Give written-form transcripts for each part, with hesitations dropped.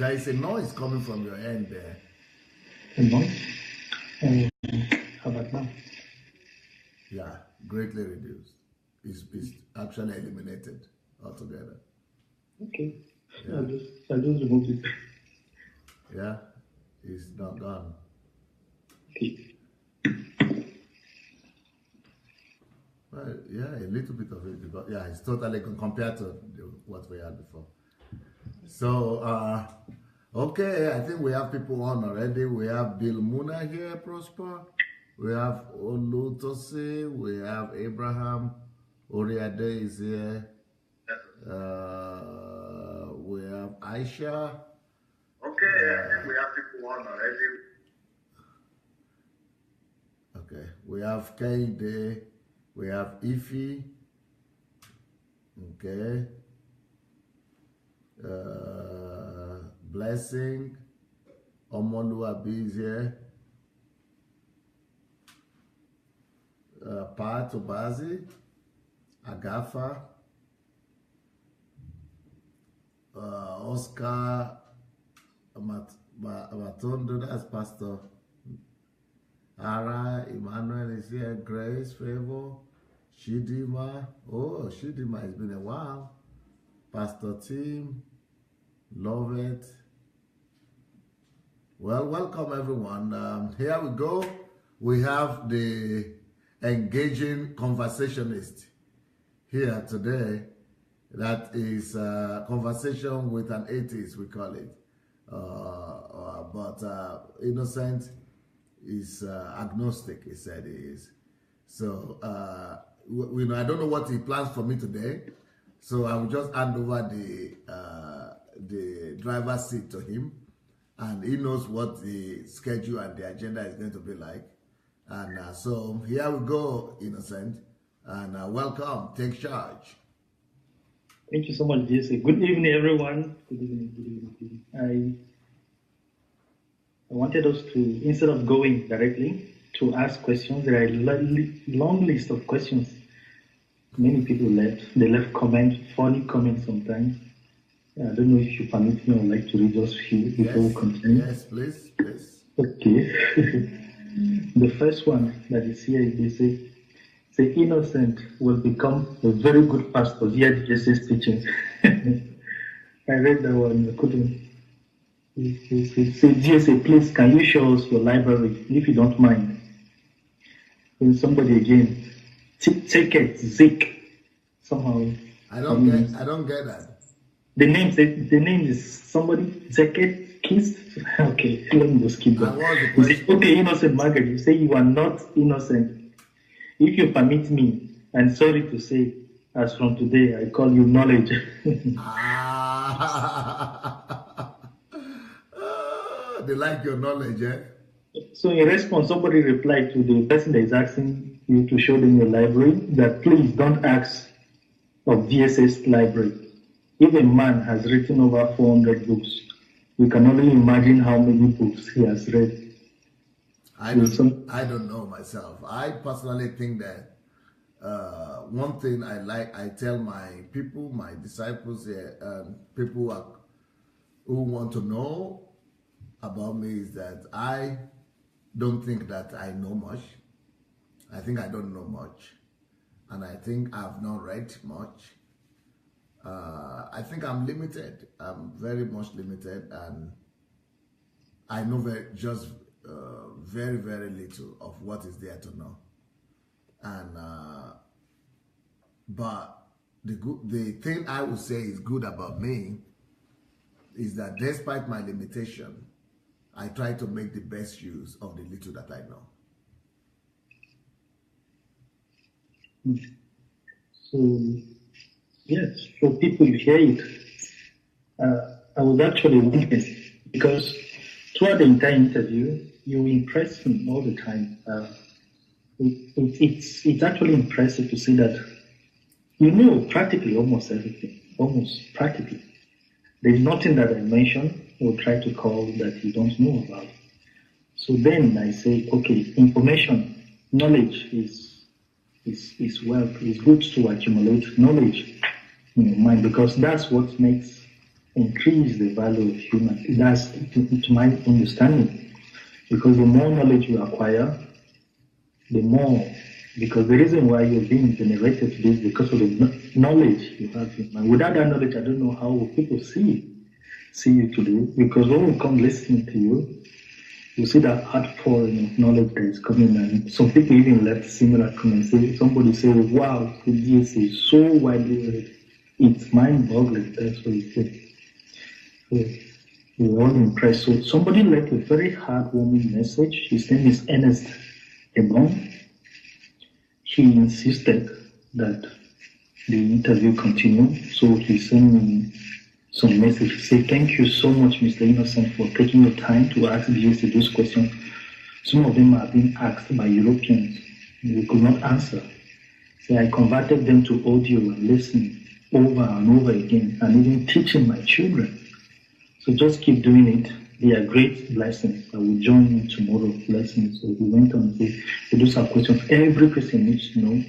There is a noise coming from your end there. A noise? How about now? Yeah, greatly reduced. It's actually eliminated altogether. Okay. Yeah. I just removed it. Yeah, it's not gone. Okay. Well, yeah, a little bit of it, because yeah, it's totally compared to what we had before. So, okay, I think we have people on already. We have Bill Muna here, Prosper. We have Olutose. We have Abraham. Oriade is here. We have Aisha. Okay, I think we have people on already. Okay, we have Kaide. We have Ifi. Okay. Blessing. Omoluabi is here. Pat Obazi. Agafa. Oscar Matondo, that's Pastor Ara. Emmanuel is here. Grace, Favor, Shidima. Oh, Shidima, it's been a while. Pastor Tim, love it. Well, welcome everyone. Here we go. We have the engaging conversationist here today. That is a conversation with an atheist, we call it. But Innocent is agnostic, he said he is. So, I don't know what he plans for me today. So I will just hand over the driver's seat to him. And he knows what the schedule and the agenda is going to be like. And so here we go, Innocent. And welcome, take charge. Thank you so much, Jesse. Good evening, everyone. Good evening. I wanted us to, instead of going directly to ask questions, there are a long list of questions. Many people left. They left comments, funny comments sometimes. I don't know if you permit me, I would like to read just a few before we continue. Yes, please. Okay. The first one that is here, they say, the innocent will become a very good pastor via the Jesus teachings. I read that one, I couldn't. It said, GSA, please, can you show us your library, if you don't mind? And somebody again, take it, Zik, somehow. I don't get that. The name is somebody, Zeket Kist. Okay, let me just keep that. Okay, innocent Magaji, you say you are not innocent. If you permit me, I'm sorry to say, as from today, I call you knowledge. They like your knowledge, eh? So in response, somebody replied to the person that is asking you to show them your library that please don't ask of DSS library. If a man has written over 400 books, you can only imagine how many books he has read. I don't know myself. I personally think that one thing I tell my people, my disciples, people who want to know about me is that I don't think that I know much. I think I don't know much. And I think I've not read much. I think I'm limited. I'm very much limited, and I know very, very little of what is there to know. And but the thing I would say is good about me is that despite my limitation, I try to make the best use of the little that I know. So, yes, for people who hear it, I was actually wondering, because throughout the entire interview, you impress me all the time. It's actually impressive to see that you know practically almost everything, almost practically. There's nothing that I mention or try to call that you don't know about. So then I say, okay, information, knowledge is wealth. It's good to accumulate knowledge in your mind, because that's what makes increase the value of human. That's to my understanding. Because the more knowledge you acquire, the more, because the reason why you're being generated today is because of the knowledge you have. And without that knowledge, I don't know how people see you today. Because when we come listening to you, you see that outpouring of knowledge that is coming, and some people even left similar comments. Somebody say, wow, this is so widely read. It's mind-boggling. That's what he said. So we're all impressed. So somebody left a very heartwarming message. His name is Ernest Ebon. He insisted that the interview continue. So he sent me some message. He said, thank you so much, Mr. Innocent, for taking your time to ask these questions. Some of them are being asked by Europeans. We could not answer. So I converted them to audio and listening over and over again, and even teaching my children. So just keep doing it. They are great blessings. I will join you tomorrow. Blessings. So he went on and said, those are questions every Christian needs to know.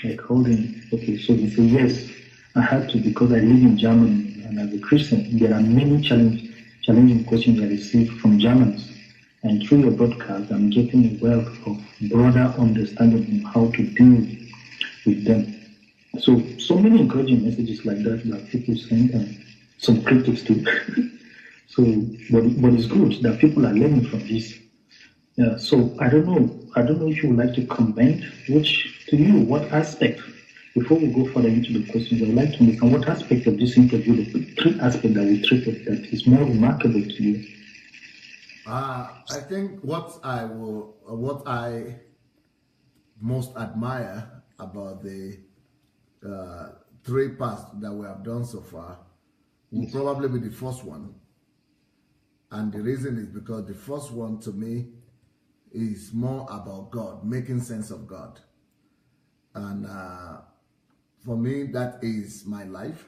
I called him. Okay, so he said, yes, I had to, because I live in Germany, and as a Christian, there are many challenging questions I receive from Germans. And through your broadcast, I'm getting a wealth of broader understanding on how to deal with them. So many encouraging messages like that people send, and some critics too. So, but it's good that people are learning from this. Yeah. So I don't know if you would like to comment. Which to you, what aspect? Before we go further into the questions, I would like to understand what aspect of this interview, the three aspects that we treated, that is more remarkable to you. I think what I most admire about the three parts that we have done so far will probably be the first one. And the reason is because the first one to me is more about God, making sense of God. And for me, that is my life.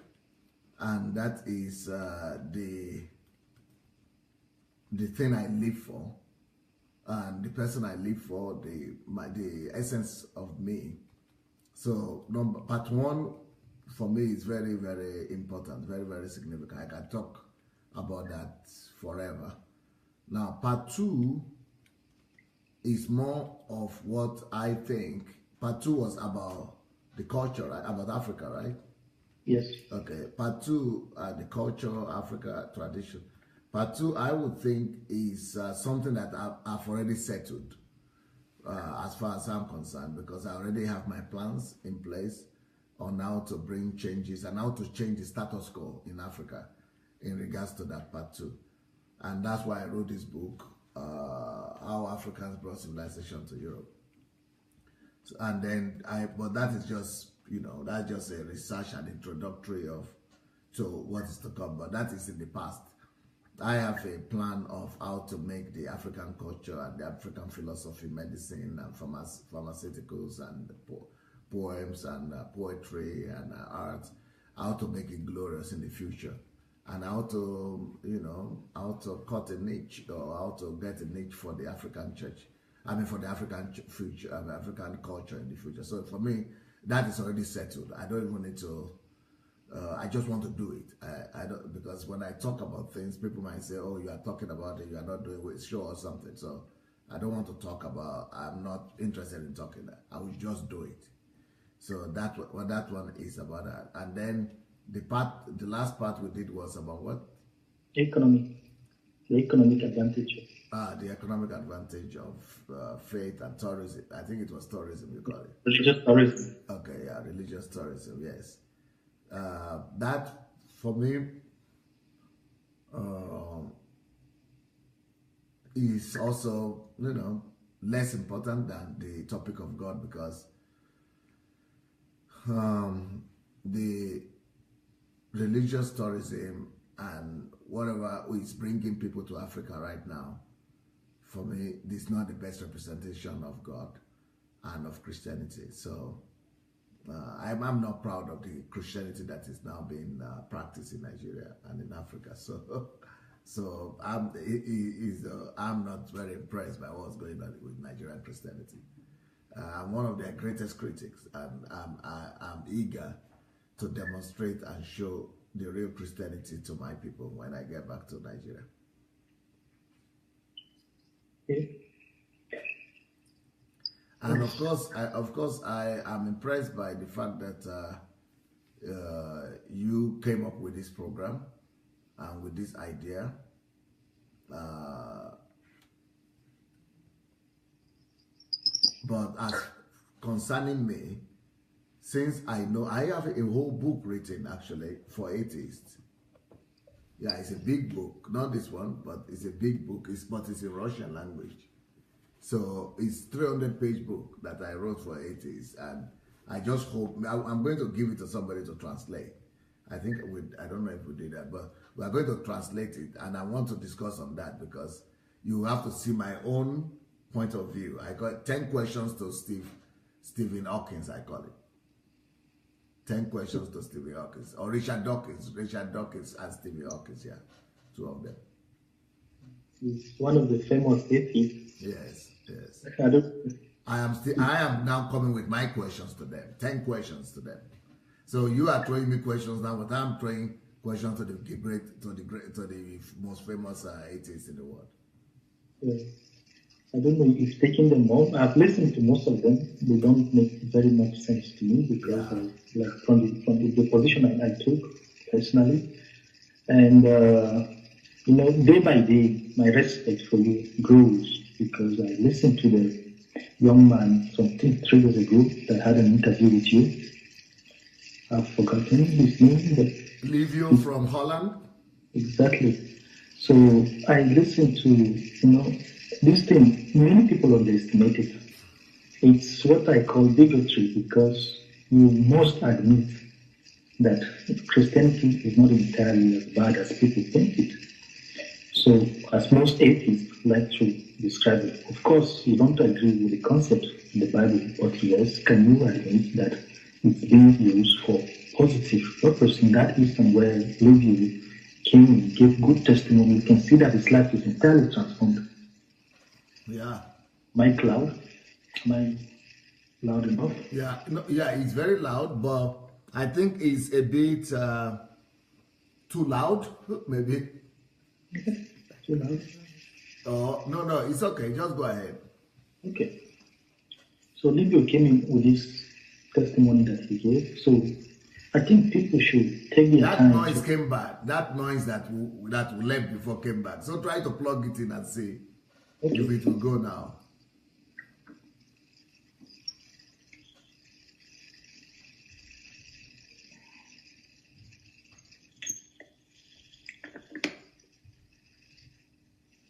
And that is the thing I live for. And the person I live for, the essence of me. So part one for me is very, very important, very, very significant. I can talk about that forever. Now, part two is more of what I think. Part two was about the culture, right? About Africa, right? Yes. Okay. Part two, the culture, Africa, tradition. Part two, I would think, is something that I've already settled as far as I'm concerned, because I already have my plans in place on how to bring changes and how to change the status quo in Africa in regards to that part two. And that's why I wrote this book, How Africans Brought Civilization to Europe. So, and then but that is just, that's just a research and introductory to what is to come, but that is in the past. I have a plan of how to make the African culture and the African philosophy, medicine and pharmaceuticals and poems and poetry and art, how to make it glorious in the future, and how to, how to cut a niche, or how to get a niche for the African church. I mean, for the African future, African culture in the future. So for me, that is already settled. I don't even need to. I just want to do it. I don't, because when I talk about things, people might say, "Oh, you are talking about it. You are not doing it, show or something." So I don't want to talk about. I'm not interested in talking that. I will just do it. So that what that one is about that. And then the last part we did was about what? The economic advantage. The economic advantage of faith and tourism. I think it was tourism you call it. Religious tourism. Okay, yeah, religious tourism. Yes. That for me is also, less important than the topic of God, because the religious tourism and whatever is bringing people to Africa right now, for me, this is not the best representation of God and of Christianity. So I'm not proud of the Christianity that is now being practiced in Nigeria and in Africa. So I'm not very impressed by what's going on with Nigerian Christianity. I'm one of their greatest critics, and I'm eager to demonstrate and show the real Christianity to my people when I get back to Nigeria. Okay. And of course, I am impressed by the fact that you came up with this program and with this idea. But as concerning me, since I know I have a whole book written actually for atheists. Yeah, it's a big book, not this one, but it's a big book. But it's in Russian language. So it's 300-page book that I wrote for atheists, and I just hope I'm going to give it to somebody to translate. I think I don't know if we did that, but we are going to translate it, and I want to discuss on that because you have to see my own point of view. I got 10 questions to Stephen Hawkins, I call it. 10 questions to Stephen Hawkins, or Richard Dawkins and Stephen Hawkins, yeah, two of them. He's one of the famous atheists. Yes, yes. I I am now coming with my questions to them, 10 questions to them. So you are throwing me questions now, but I'm throwing questions to the most famous atheists in the world. Yeah. I don't know if taking them all. I've listened to most of them. They don't make very much sense to me because, like from the position I took personally, and day by day, my respect for you grows because I listened to the young man some 3 years ago that had an interview with you. I've forgotten his name, but Livio from Holland. Exactly. So I listened to this thing. Many people underestimate it. It's what I call bigotry because you must admit that Christianity is not entirely as bad as people think it. So, as most atheists like to describe it, of course, you don't agree with the concept in the Bible, but yes, can you admit that it's being used for positive purpose in that instant where Livio came and gave good testimony? You can see that his life is entirely transformed. Yeah. Am I loud enough? Yeah, no, yeah, it's very loud, but I think it's a bit too loud, maybe. Too loud? Oh, no, it's okay. Just go ahead. Okay. So Livio came in with this testimony that he gave. So I think people should take their time. That noise came back. That noise that we left before came back. So try to plug it in and see if it will go now.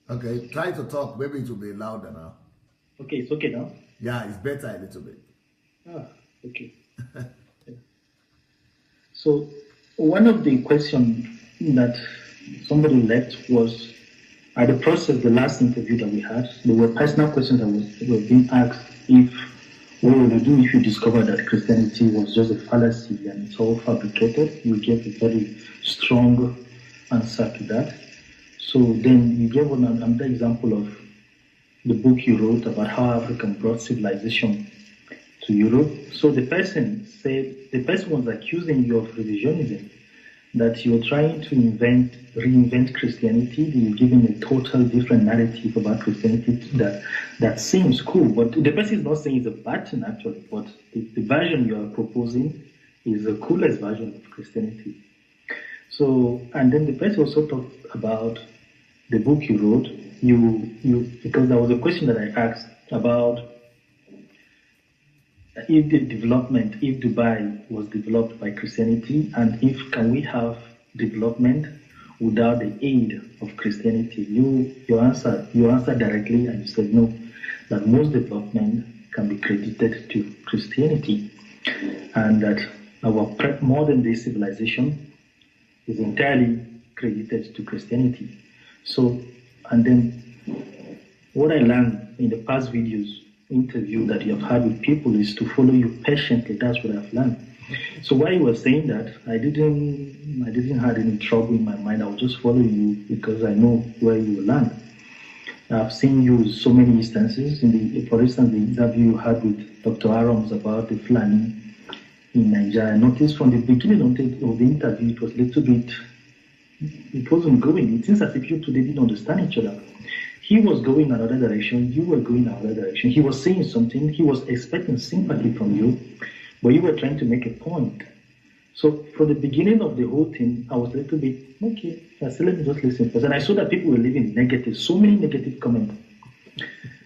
Okay, try to talk. Maybe it will be louder now. Okay, it's okay now? Yeah, it's better a little bit. Okay. So one of the questions that somebody left was, at the process, the last interview that we had, there were personal questions that were being asked. What will you do if you discover that Christianity was just a fallacy and it's all fabricated? You gave a very strong answer to that. So then you gave another example of the book you wrote about how Africa brought civilization to Europe. So the person was accusing you of revisionism, that you're trying to reinvent Christianity. You're giving a total different narrative about Christianity that seems cool, but the person is not saying it's a bad thing actually, but the version you are proposing is the coolest version of Christianity. So, and then the person also talked about the book you wrote, because there was a question that I asked about if Dubai was developed by Christianity, and can we have development without the aid of Christianity? You answered directly and you said no, that most development can be credited to Christianity, and that our modern day civilization is entirely credited to Christianity. So, and then what I learned in the past interview that you have had with people is to follow you patiently. That's what I've learned. So while you were saying that, I didn't have any trouble in my mind. I was just following you because I know where you will land. I've seen you so many instances. For instance, the interview you had with Dr. Arams about the Fulani in Nigeria. I noticed from the beginning of the interview, it was a little bit, it wasn't going. It seems as if you two didn't understand each other. He was going another direction, you were going another direction. He was saying something, he was expecting sympathy from you, but you were trying to make a point. So from the beginning of the whole thing, I was a little bit, okay, I said, let me just listen first. And I saw that people were leaving negative, so many negative comments.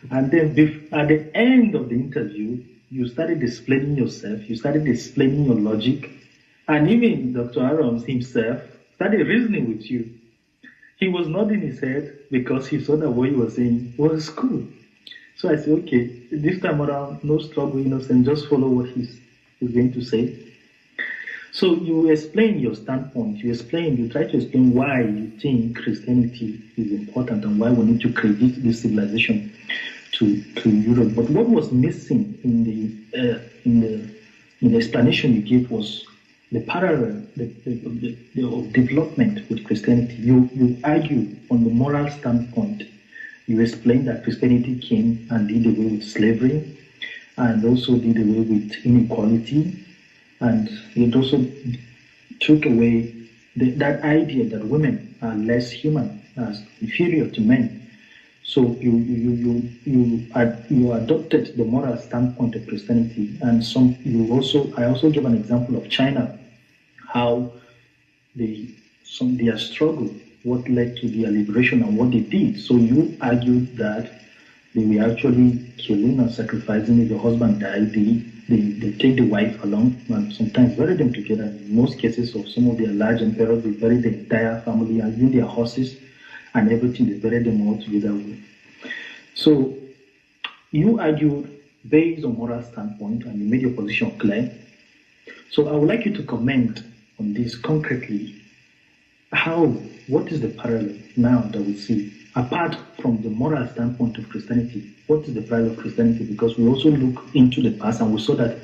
And then at the end of the interview, you started explaining yourself, you started explaining your logic, and even Dr. Arons himself started reasoning with you. He was nodding his head because he saw that what he was saying was cool. So I said, okay, this time around, no struggle, innocent, just follow what he's going to say. So you explain your standpoint, you try to explain why you think Christianity is important and why we need to credit this civilization to Europe. But what was missing in the explanation you gave was the parallel of development with Christianity. You argue on the moral standpoint. You explained that Christianity came and did away with slavery and also did away with inequality, and it also took away that idea that women are less human, as inferior to men. So you adopted the moral standpoint of Christianity, and I also gave an example of China, how their struggle, what led to their liberation and what they did. So you argued that they were actually killing and sacrificing. If the husband died, they take the wife along and sometimes bury them together. In most cases of some of their large emperors, they bury the entire family and even their horses and everything, they bury them all together. So you argued based on moral standpoint and you made your position clear. So I would like you to comment on this concretely. What is the parallel now that we see? Apart from the moral standpoint of Christianity, what is the parallel of Christianity? Because we also look into the past and we saw that,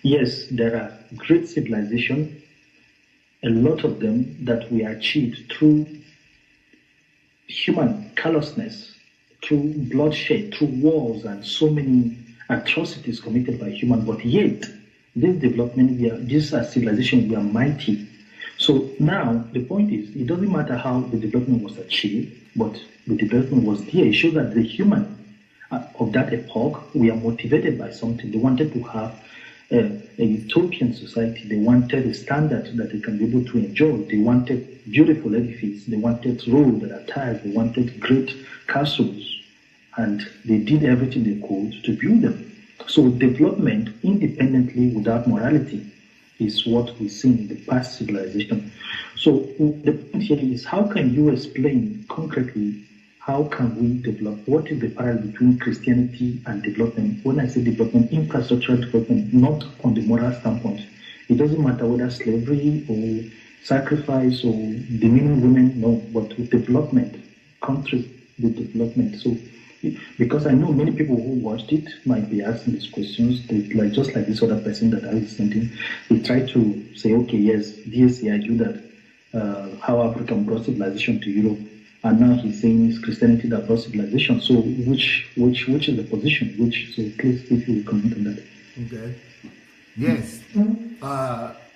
yes, there are great civilizations, a lot of them that we achieved through human callousness, through bloodshed, through wars, and so many atrocities committed by humans. But yet, this development, this civilization, we are mighty. So now the point is, it doesn't matter how the development was achieved, but the development was there. It shows that the human of that epoch, we are motivated by something. They wanted to have a utopian society. They wanted a standard that they can be able to enjoy. They wanted beautiful edifices. They wanted roads that are tied. They wanted great castles. And they did everything they could to build them. So development independently without morality is what we see in the past civilization. So the point here is, how can you explain concretely, how can we develop? What is the parallel between Christianity and development? When I say development, infrastructural development, not on the moral standpoint. It doesn't matter whether slavery or sacrifice or demeaning women, no, but with development, country with development. So, because I know many people who watched it might be asking these questions, just like this other person that I was sending, they try to say, okay, yes, DSC argued that how African brought civilization to Europe, and now he's saying it's Christianity that brought civilization. So which is the position? So please, if you will comment on that. Okay. Yes.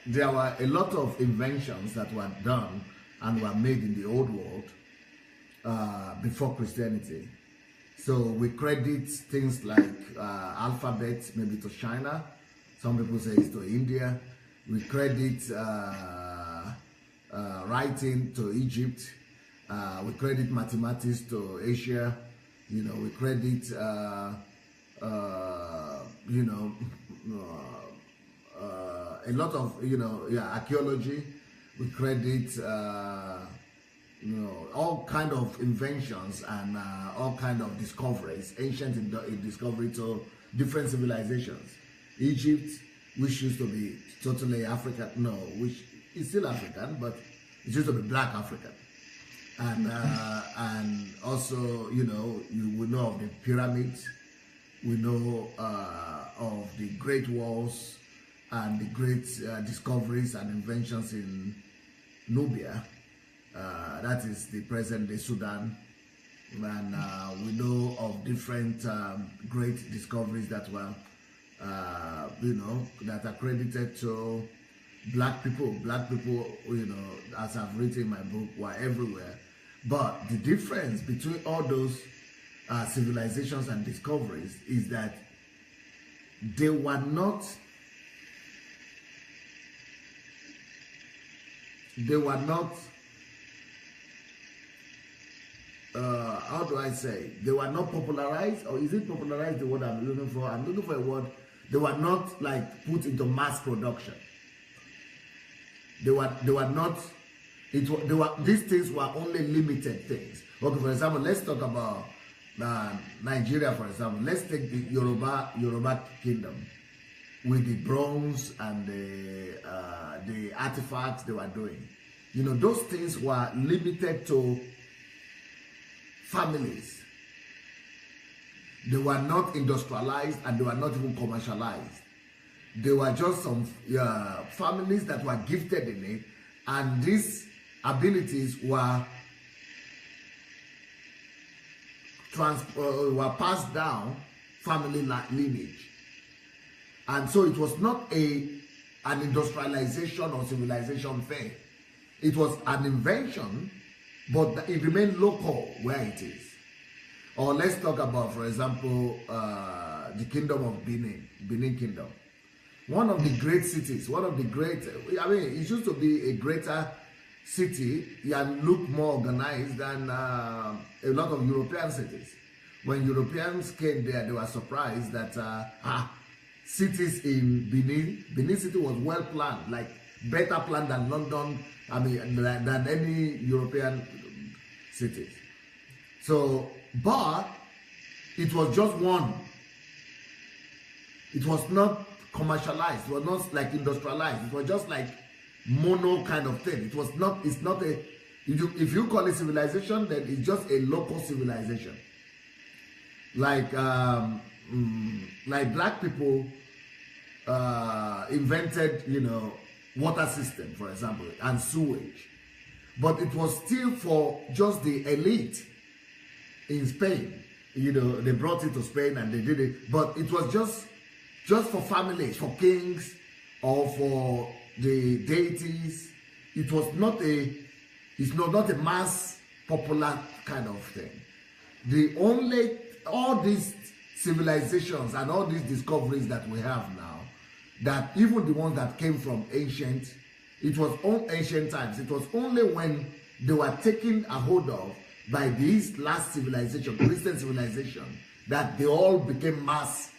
There were a lot of inventions that were done and were made in the old world before Christianity. So we credit things like alphabet maybe to China. Some people say it's to India. We credit writing to Egypt. We credit mathematics to Asia. We credit a lot of archaeology. We credit all kind of inventions and all kind of discoveries, ancient discovery to different civilizations. Egypt, which used to be totally African, which is still African, but it used to be black African. And also, we know of the pyramids, we know of the Great Walls and the great discoveries and inventions in Nubia. That is the present-day Sudan, and we know of different great discoveries that were you know, that are credited to black people. Black people, you know, as I've written in my book, were everywhere. But the difference between all those civilizations and discoveries is that they were not how do I say, they were not popularized, or is it popularized the word I'm looking for? I'm looking for a word. They were not like put into mass production. They were not, these things were only limited things. Okay, for example, let's talk about Nigeria, for example. Let's take the Yoruba kingdom with the bronze and the artifacts they were doing. You know, those things were limited to families. They were not industrialized and they were not even commercialized. They were just some families that were gifted in it, and these abilities were passed down family lineage. And so it was not an industrialization or civilization thing. It was an invention, but it remained local where it is. Or let's talk about, for example, the kingdom of Benin Kingdom. One of the great cities, I mean, it used to be a greater city and look more organized than a lot of European cities. When Europeans came there, they were surprised that cities in Benin City was well planned, like better planned than London, I mean, than any European cities. So, but it was just one. It was not commercialized. It was not like industrialized. It was just like mono kind of thing. It was not. It's not a. If you call it civilization, then it's just a local civilization. Like black people invented, you know, water system, for example, and sewage, but it was still for just the elite in Spain. You know, they brought it to Spain and they did it, but it was just for families, for kings, or for the deities. It was not not a mass popular kind of thing. All these civilizations and all these discoveries that we have now, that even the ones that came from ancient times, it was only when they were taken a hold of by these last civilization, Christian civilization, that they all became mass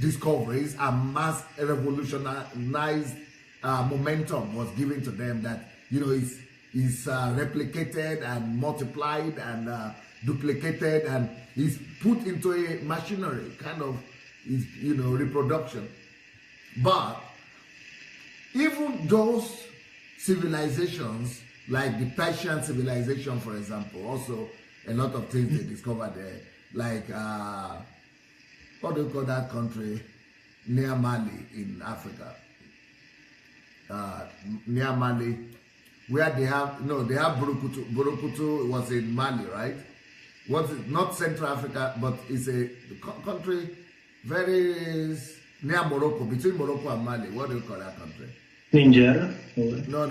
discoveries and mass revolutionized momentum was given to them, that, you know, is replicated and multiplied and duplicated and is put into a machinery kind of, you know, reproduction. But even those civilizations, like the Persian civilization, for example, also a lot of things they discovered there, like what do you call that country near Mali in Africa? Near Mali, where they have Burukutu. Burukutu was in Mali, right? Was it not Central Africa, but it's a country very near Morocco, between Morocco and Mali. What do you call that country? Niger? No.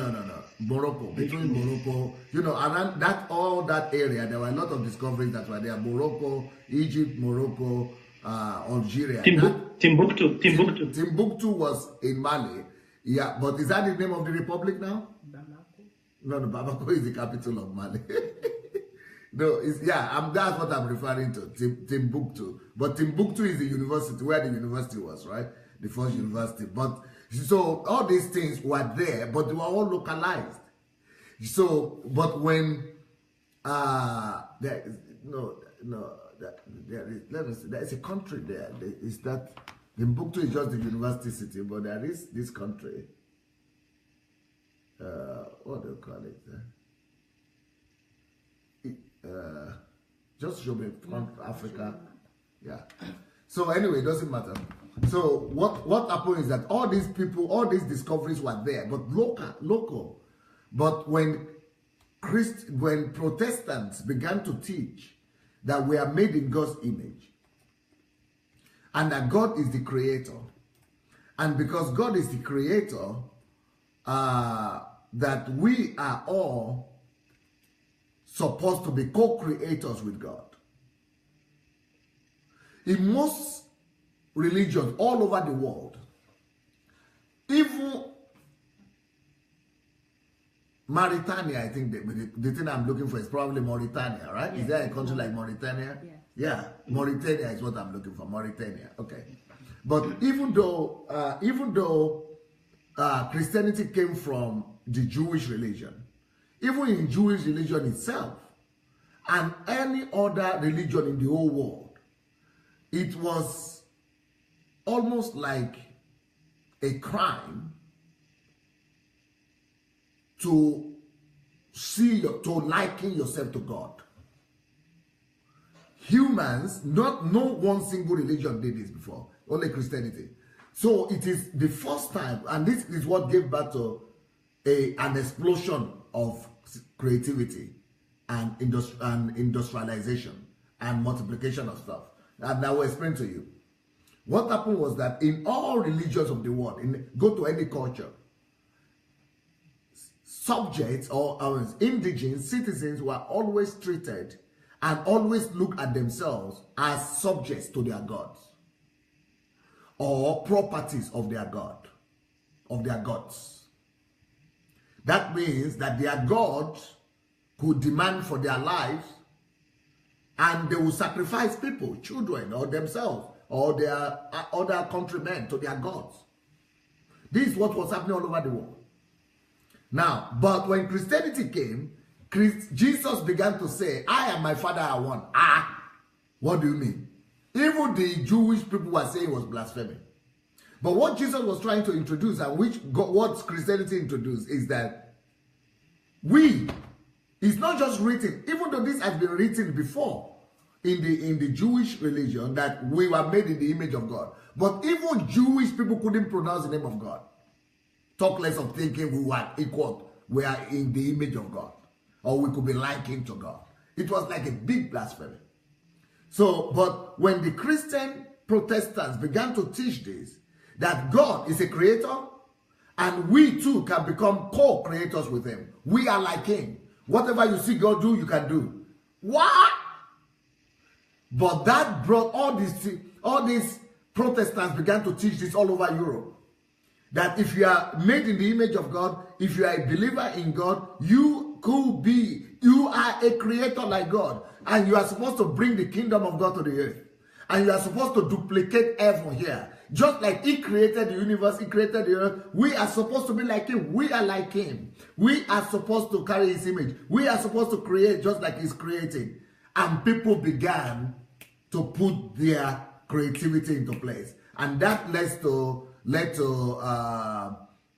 Morocco, between Morocco, you know, around all that area, there were a lot of discoveries that were there. Morocco, Egypt, Morocco, Algeria. Timbuktu. Timbuktu was in Mali. Yeah, but is that the name of the republic now? Bamako. No, Bamako is the capital of Mali. No, that's what I'm referring to, Timbuktu. But Timbuktu is the university, where the university was, right? The first university. But so all these things were there, but they were all localized. So, but when there is a country there. Is that Timbuktu is just the university city, but there is this country. What do you call it? Just show me from Africa. Yeah. So anyway, it doesn't matter. So what happened is that all these people, all these discoveries were there, but local. But when Protestants began to teach that we are made in God's image, and that God is the creator. And because God is the creator, that we are all supposed to be co-creators with God. In most religions all over the world, even Mauritania, I think the thing I'm looking for is probably Mauritania, right? Yeah. Is there a country like Mauritania? Yeah. Yeah, Mauritania is what I'm looking for. Mauritania, okay. But even though Christianity came from the Jewish religion, even in Jewish religion itself, and any other religion in the whole world, it was almost like a crime to liken yourself to God. Humans, no one single religion did this before, only Christianity. So it is the first time, and this is what gave birth to an explosion of creativity and industrialization and multiplication of stuff. And I will explain to you. What happened was that in all religions of the world, go to any culture, subjects or indigent citizens were always treated and always look at themselves as subjects to their gods or properties of their god, of their gods. That means that their gods could demand for their lives, and they will sacrifice people, children, or themselves, or their other countrymen to their gods. This is what was happening all over the world. Now, but when Christianity came, Jesus began to say, I and my Father are one. What do you mean? Even the Jewish people were saying it was blasphemy. But what Jesus was trying to introduce, and what Christianity introduced, is that it's not just written, even though this has been written before in the Jewish religion, that we were made in the image of God. But even Jewish people couldn't pronounce the name of God. Talk less of thinking we were equal, we are in the image of God, or we could be likened to God. It was like a big blasphemy. So, but when the Christian Protestants began to teach this, that God is a creator, and we too can become co-creators with him. We are like him. Whatever you see God do, you can do. What? But that brought all these Protestants began to teach this all over Europe. That if you are made in the image of God, if you are a believer in God, you are a creator like God. And you are supposed to bring the kingdom of God to the earth. And you are supposed to duplicate heaven here. Just like he created the universe, he created the earth, we are supposed to be like him. We are like him. We are supposed to carry his image. We are supposed to create just like he's creating. And people began to put their creativity into place. And that led to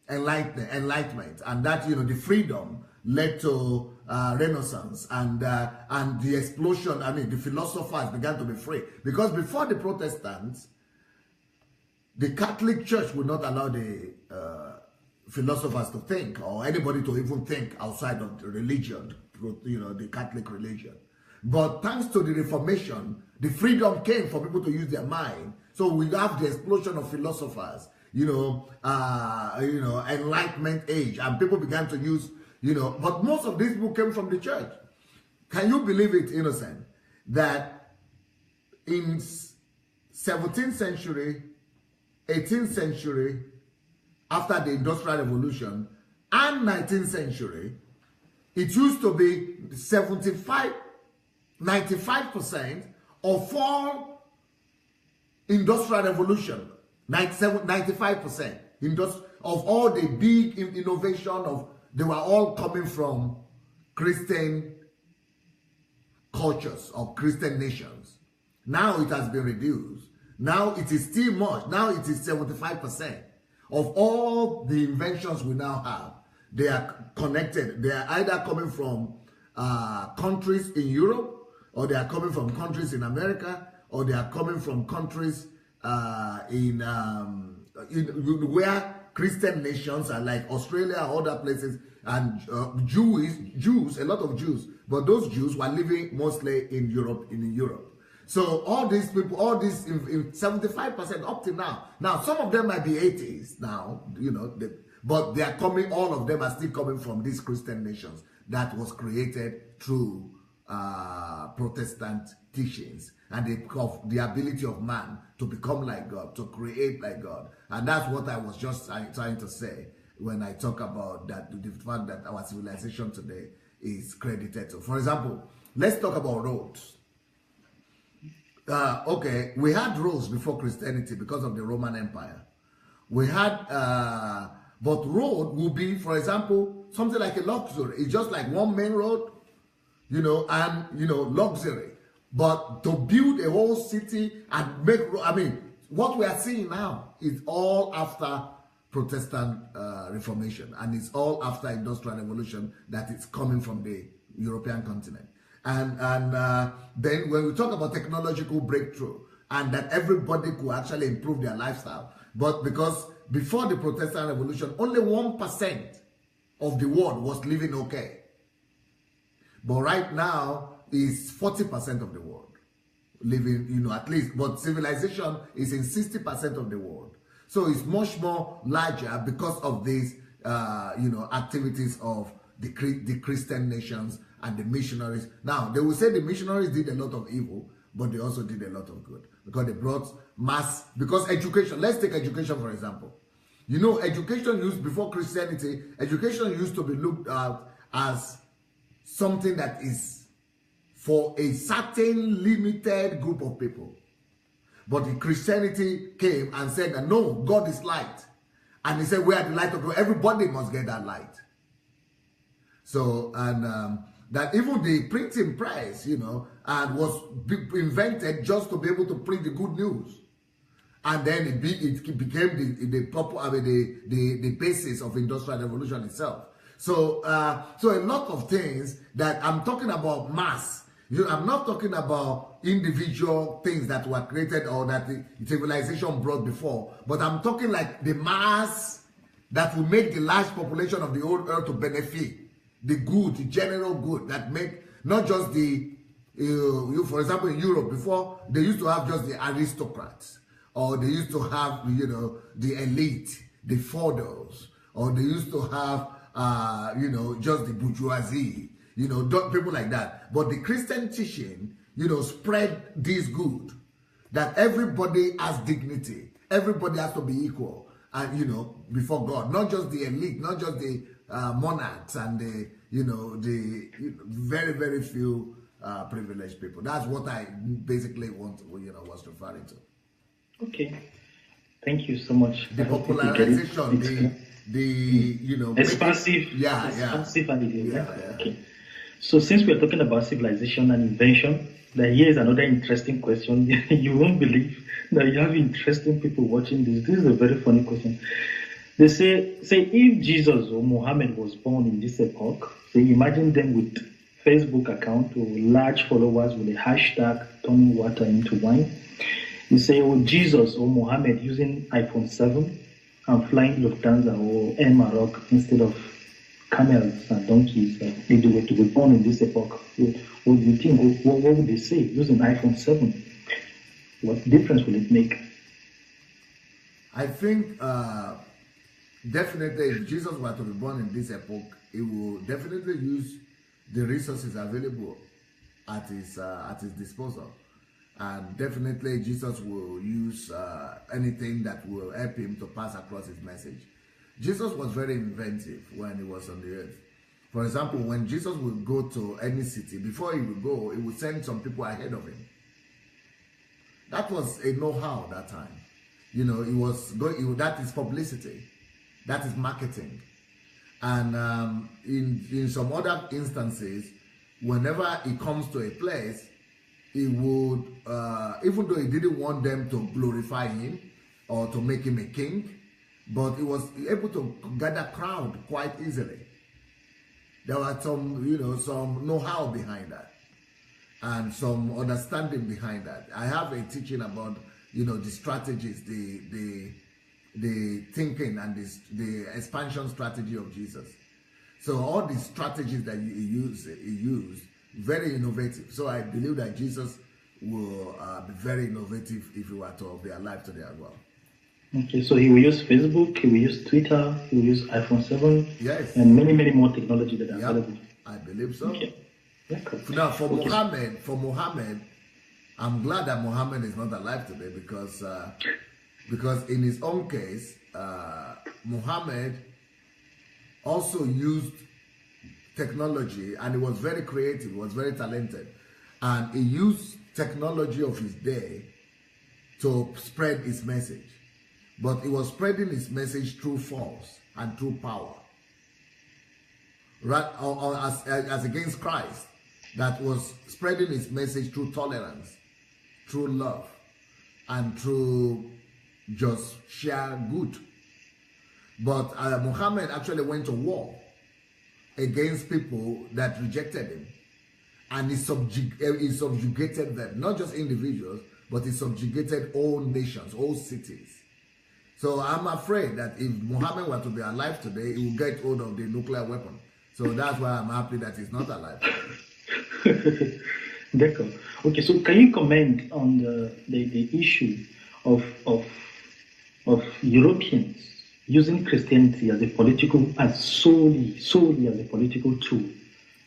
enlightenment, and that, the freedom led to Renaissance, and the explosion. The philosophers began to be free, because before the Protestants, the Catholic Church would not allow the philosophers to think, or anybody to even think outside of the religion, the Catholic religion. But thanks to the Reformation, the freedom came for people to use their mind. So we have the explosion of philosophers, Enlightenment age, and people began to use, but most of these people came from the church. Can you believe it, Innocent, that in 17th century, 18th century, after the Industrial Revolution, and 19th century, it used to be 95% of all Industrial Revolution, 95% of all the big innovation they were all coming from Christian cultures or Christian nations. Now it has been reduced. Now it is still much. Now it is 75% of all the inventions we now have. They are connected. They are either coming from countries in Europe, or they are coming from countries in America, or they are coming from countries where Christian nations are, like Australia or other places, and Jews, a lot of Jews, but those Jews were living mostly in Europe. So all these people, all these 75% up to now. Now some of them might be atheists now, but they are coming. All of them are still coming from these Christian nations that was created through Protestant teachings and the ability of man to become like God, to create like God. And that's what I was just trying to say when I talk about that, the fact that our civilization today is credited to. For example, let's talk about roads. Okay, we had roads before Christianity because of the Roman Empire. We had, but road will be, for example, something like a luxury. It's just like one main road, and, luxury. But to build a whole city and make, what we are seeing now is all after Protestant Reformation, and it's all after Industrial Revolution that is coming from the European continent. And then when we talk about technological breakthrough and that everybody could actually improve their lifestyle, but because before the Protestant Revolution, only 1% of the world was living okay. But right now, is 40% of the world living, at least, but civilization is in 60% of the world. So it's much more larger because of these, activities of the Christian nations and the missionaries. Now, they will say the missionaries did a lot of evil, but they also did a lot of good because they brought mass, because education, let's take education for example. Education used before Christianity, education used to be looked at as something that is for a certain limited group of people. But the Christianity came and said that no, God is light. And he said, we are the light of God. Everybody must get that light. So, and that even the printing press, and was invented just to be able to print the good news. And then it became the basis of Industrial Revolution itself. So a lot of things that I'm talking about mass. I'm not talking about individual things that were created or that the civilization brought before, but I'm talking like the mass that will make the large population of the old earth to benefit, the good, the general good that make not just the, for example, in Europe before, they used to have just the aristocrats, or they used to have, the elite, the feudals, or they used to have, just the bourgeoisie, people like that. But the Christian teaching, spread this good, that everybody has dignity, everybody has to be equal, and before God, not just the elite, not just the monarchs and the very, very few privileged people. That's what I basically was referring to. Okay, thank you so much. The popularization, expansive, expansive, Okay. So since we're talking about civilization and invention, here is another interesting question. You won't believe that you have interesting people watching this. This is a very funny question. They say if Jesus or Muhammad was born in this epoch, imagine them with Facebook account or large followers with a hashtag turning water into wine. You say, Jesus or Muhammad using iPhone 7 and flying Lufthansa or Air Maroc instead of camels and donkeys, if they were to be born in this epoch, what do you think? What would they say using iPhone 7? What difference will it make? I think definitely if Jesus were to be born in this epoch, he will definitely use the resources available at his disposal. And definitely Jesus will use anything that will help him to pass across his message. Jesus was very inventive when he was on the earth. For example, when Jesus would go to any city, before he would go, he would send some people ahead of him. That was a know-how that time. That is publicity. That is marketing. And in some other instances, whenever he comes to a place, he would, even though he didn't want them to glorify him or to make him a king, but he was able to gather crowd quite easily. There was some know-how behind that and some understanding behind that. I have a teaching about, the strategies, the thinking and the expansion strategy of Jesus. So all the strategies that he used, very innovative. So I believe that Jesus will be very innovative if he were to be alive today as well. Okay, so he will use Facebook, he will use Twitter, he will use iPhone 7, yes, and many, many more technology that are available. I believe so. Okay. Now, for Muhammad, I'm glad that Muhammad is not alive today because in his own case, Muhammad also used technology, and he was very creative, he was very talented, and he used technology of his day to spread his message. But he was spreading his message through force and through power, right? Or as against Christ, that was spreading his message through tolerance, through love, and through just sheer good. But Muhammad actually went to war against people that rejected him, and he subjugated them, not just individuals, but he subjugated all nations, all cities. So I'm afraid that if Muhammad were to be alive today, he will get hold of the nuclear weapon. So that's why I'm happy that he's not alive. D'accord. Okay, so can you comment on the issue of Europeans using Christianity as solely as a political tool?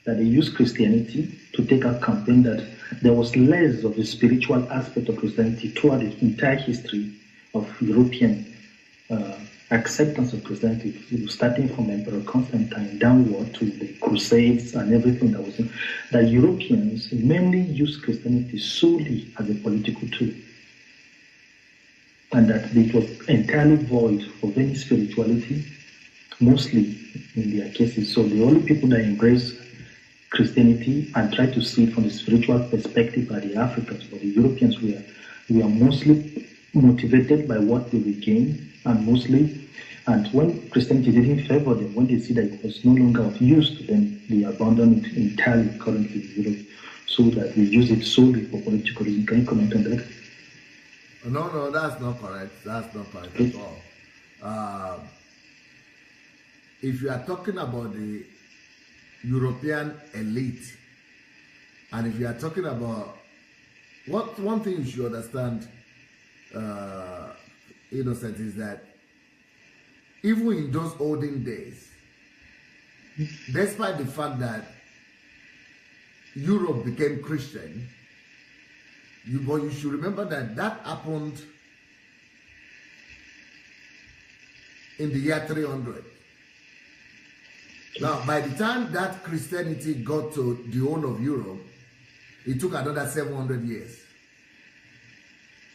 That they use Christianity to take a campaign that there was less of the spiritual aspect of Christianity throughout the entire history of European acceptance of Christianity, starting from Emperor Constantine downward to the Crusades and everything that was in. That Europeans mainly used Christianity solely as a political tool, and that it was entirely void of any spirituality, mostly in their cases. So the only people that embrace Christianity and try to see it from the spiritual perspective are the Africans, but the Europeans we are mostly motivated by what they regain, and when Christianity didn't favor them, when they see that it was no longer of use to them, they abandon it entirely currently in Europe, so that they use it solely for political reasons. Can you comment on that? No, that's not correct. That's not correct at all. If you are talking about the European elite, and if you are talking about one thing you should understand, Innocent, is that even in those olden days, despite the fact that Europe became Christian, you should remember that happened in the year 300. Now, by the time that Christianity got to the whole of Europe, it took another 700 years.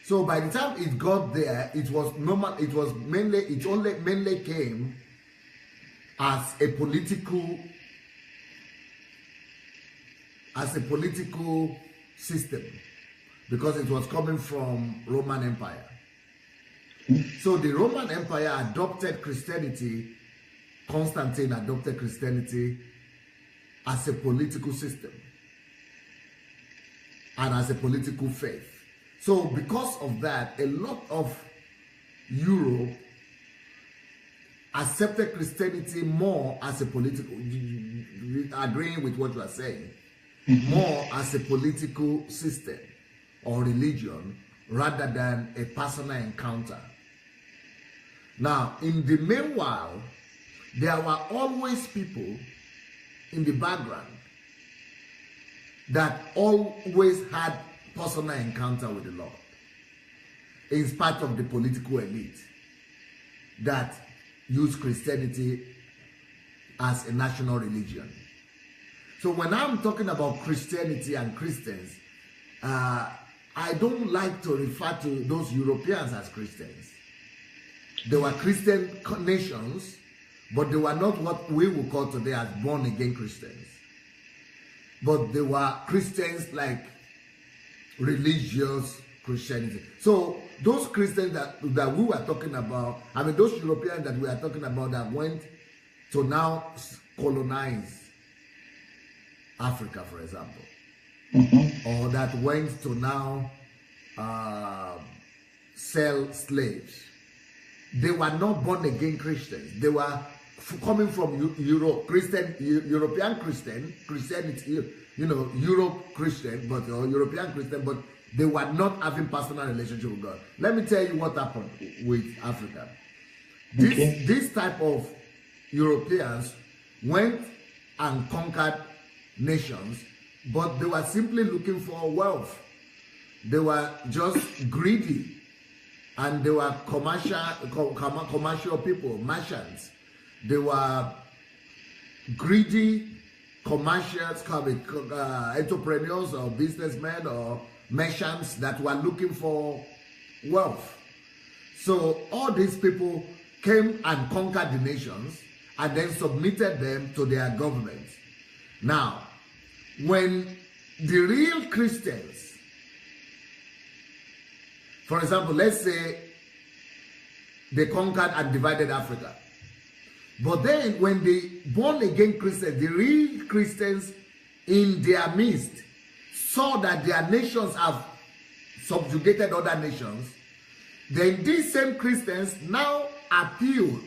So by the time it got there, it was normal. It mainly came as a political system, because it was coming from Roman Empire. So the Roman Empire adopted Christianity. Constantine adopted Christianity as a political system and as a political faith. So because of that, a lot of Europe accepted Christianity more as a political, agreeing with what you are saying, more as a political system or religion rather than a personal encounter. Now, in the meanwhile, there were always people in the background that always had personal encounter with the Lord, in spite of the political elite that used Christianity as a national religion. So when I'm talking about Christianity and Christians, I don't like to refer to those Europeans as Christians. They were Christian nations, but they were not what we would call today as born-again Christians. But they were Christians like religious Christianity. So those Christians that we were talking about, I mean those Europeans that we are talking about that went to now colonize Africa, for example, or that went to now sell slaves, they were not born-again Christians. They were coming from Europe, European Christianity, Europe Christian, but European Christian, but they were not having personal relationship with God. Let me tell you what happened with Africa. This type of Europeans went and conquered nations, but they were simply looking for wealth. They were just greedy, and they were commercial people, merchants. They were greedy commercials, entrepreneurs or businessmen or merchants that were looking for wealth. So all these people came and conquered the nations and then submitted them to their government. Now, when the real Christians, for example, let's say they conquered and divided Africa. But then when the born-again Christians, the real Christians in their midst, saw that their nations have subjugated other nations, then these same Christians now appealed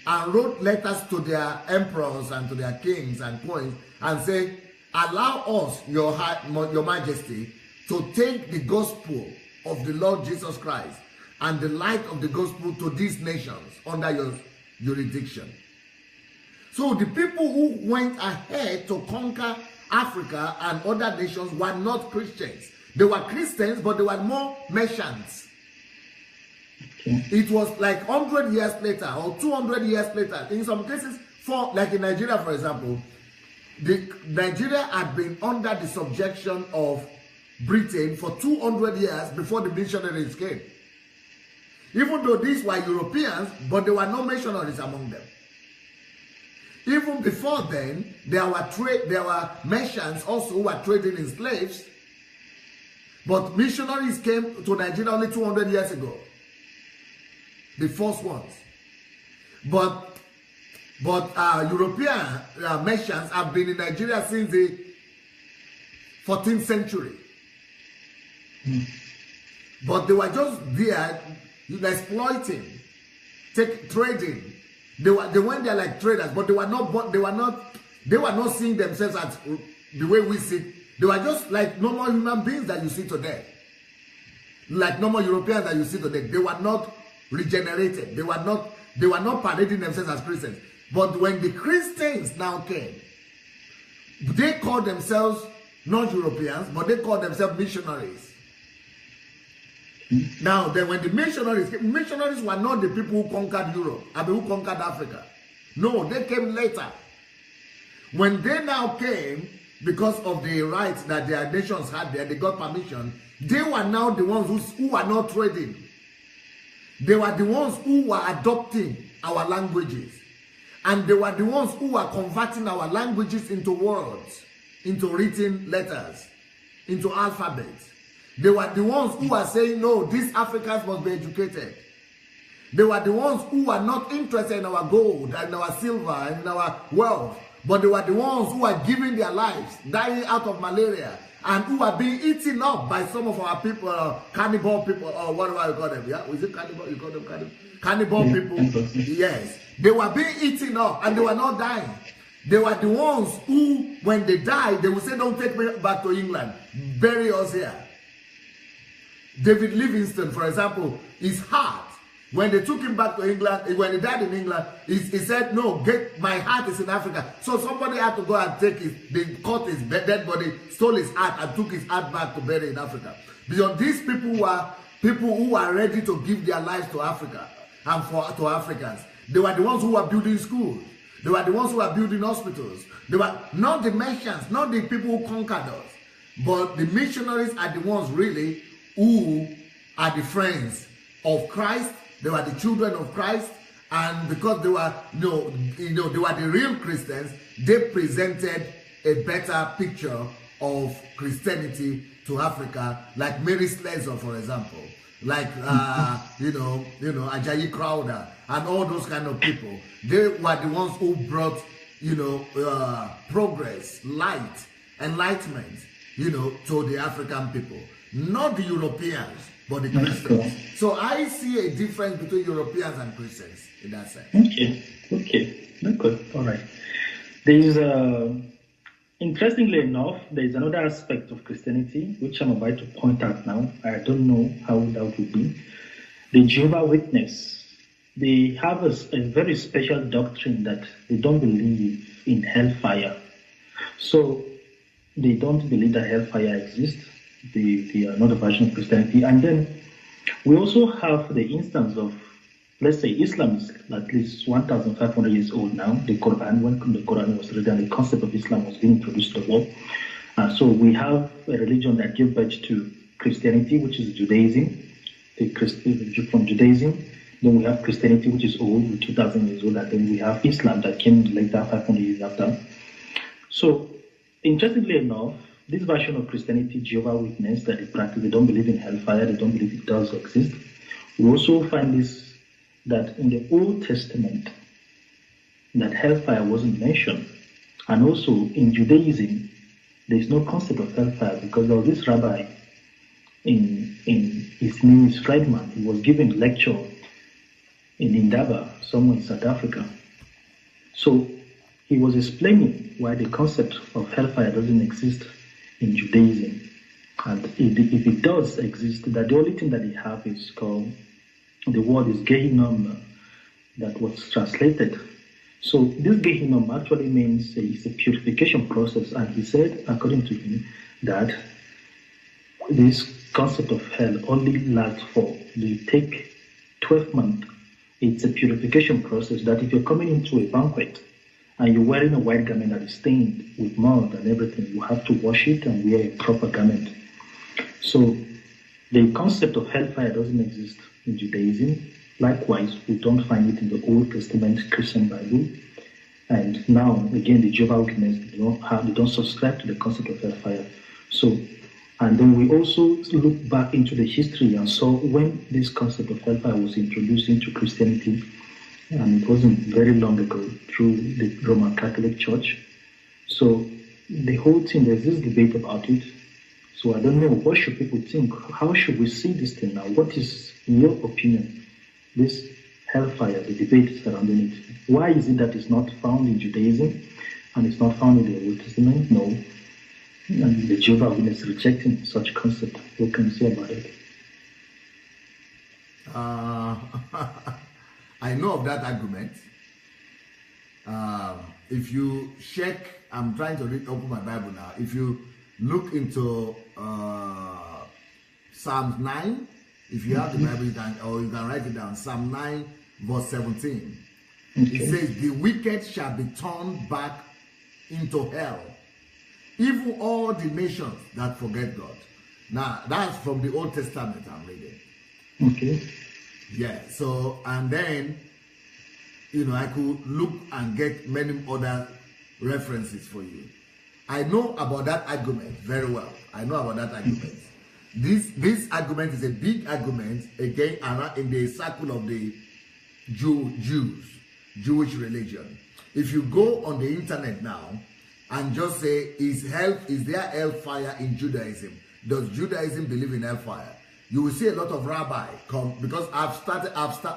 and wrote letters to their emperors and to their kings and queens and said, allow us, your majesty, to take the gospel of the Lord Jesus Christ and the light of the gospel to these nations under your jurisdiction. So the people who went ahead to conquer Africa and other nations were not Christians. They were Christians, but they were more merchants. Okay. It was like 100 years later or 200 years later. In some cases, like in Nigeria, for example, Nigeria had been under the subjection of Britain for 200 years before the missionaries came. Even though these were Europeans, but there were no missionaries among them. Even before then, there were merchants also who were trading in slaves, but missionaries came to Nigeria only 200 years ago. The first ones. But European merchants have been in Nigeria since the 14th century. But they were just there exploiting, trading. They went there like traders, but they were not seeing themselves as the way we see. They were just like normal human beings that you see today. Like normal Europeans that you see today. They were not regenerated. They were not parading themselves as Christians. But when the Christians now came, they called themselves not Europeans, but they called themselves missionaries. Now, then when the missionaries were not the people who conquered Europe, who conquered Africa. No, they came later. When they now came, because of the rights that their nations had there, they got permission, they were now the ones who were not trading. They were the ones who were adopting our languages. And they were the ones who were converting our languages into words, into written letters, into alphabets. They were the ones who were saying, no, these Africans must be educated. They were the ones who were not interested in our gold and our silver and in our wealth, but they were the ones who were giving their lives, dying out of malaria, and who are being eaten up by some of our people, cannibal people, or whatever you call them. Yeah, is it cannibal? You call them cannibal? Cannibal people. Yes, they were being eaten up, and they were not dying. They were the ones who, when they died, they would say, "Don't take me back to England. Bury us here." David Livingstone, for example, his heart, when they took him back to England, when he died in England, he said, "No, my heart is in Africa." So somebody had to go and they caught his dead body, stole his heart, and took his heart back to bury in Africa. Because these people were people who were ready to give their lives to Africa and to Africans. They were the ones who were building schools. They were the ones who were building hospitals. They were not the merchants, not the people who conquered us, but the missionaries are the ones really who are the friends of Christ. They were the children of Christ, and because they were, they were the real Christians, they presented a better picture of Christianity to Africa, like Mary Slessor, for example, like Ajayi Crowder, and all those kind of people. They were the ones who brought, progress, light, enlightenment to the African people, not the Europeans, but the That's Christians. cool. So I see a difference between Europeans and Christians in that sense. Okay, that's good. All right. There is interestingly enough, there is another aspect of Christianity which I'm about to point out now. I don't know how that would be. The Jehovah's Witness, they have a very special doctrine that they don't believe in hellfire. So they don't believe that hellfire exists. They are not a version of Christianity. And then we also have the instance of, let's say, Islam is at least 1,500 years old now. The Quran, when the Quran was written, the concept of Islam was being introduced to the world. So we have a religion that gave birth to Christianity, which is Judaism, from Judaism. Then we have Christianity, which is old, with 2,000 years old, and then we have Islam that came later, 500 years after. So, interestingly enough, this version of Christianity, Jehovah's Witness, that they practice, they don't believe in hellfire, they don't believe it does exist. We also find this, that in the Old Testament, that hellfire wasn't mentioned. And also in Judaism, there's no concept of hellfire, because there was this rabbi, his name is Friedman. He was giving a lecture in Indaba, somewhere in South Africa. So he was explaining why the concept of hellfire doesn't exist in Judaism. And if it does exist, that the only thing that they have is called, the word is Gehinnom, that was translated. So this Gehinnom actually means it's a purification process. And he said, according to him, that this concept of hell only lasts for, they take 12 months. It's a purification process that if you're coming into a banquet and you're wearing a white garment that is stained with mud and everything, you have to wash it and wear a proper garment. So the concept of hellfire doesn't exist in Judaism. Likewise, we don't find it in the Old Testament Christian Bible. And now, again, the Jehovah's Witnesses, they don't subscribe to the concept of hellfire. So, and then we also look back into the history and saw when this concept of hellfire was introduced into Christianity, and it wasn't very long ago, through the Roman Catholic Church. So the whole thing, there's this debate about it. So I don't know, what should people think? How should we see this thing now? What is, in your opinion, this hellfire, the debate surrounding it? Why is it that it's not found in Judaism and it's not found in the Old Testament? No. And the Jehovah's Witness is rejecting such concept. What can you say about it? I know of that argument. If you check, I'm trying to open my Bible now. If you look into Psalms 9, if you have the Bible, you can write it down. Psalm 9, verse 17. Okay. It says, "The wicked shall be turned back into hell, even all the nations that forget God." Now, that's from the Old Testament I'm reading. Okay. Yeah, so, and then, I could look and get many other references for you. I know about that argument very well. I know about that argument. This argument is a big argument, again, in the circle of the Jewish religion. If you go on the internet now and just say, is there hellfire in Judaism? Does Judaism believe in hellfire? You will see a lot of rabbis come, because I've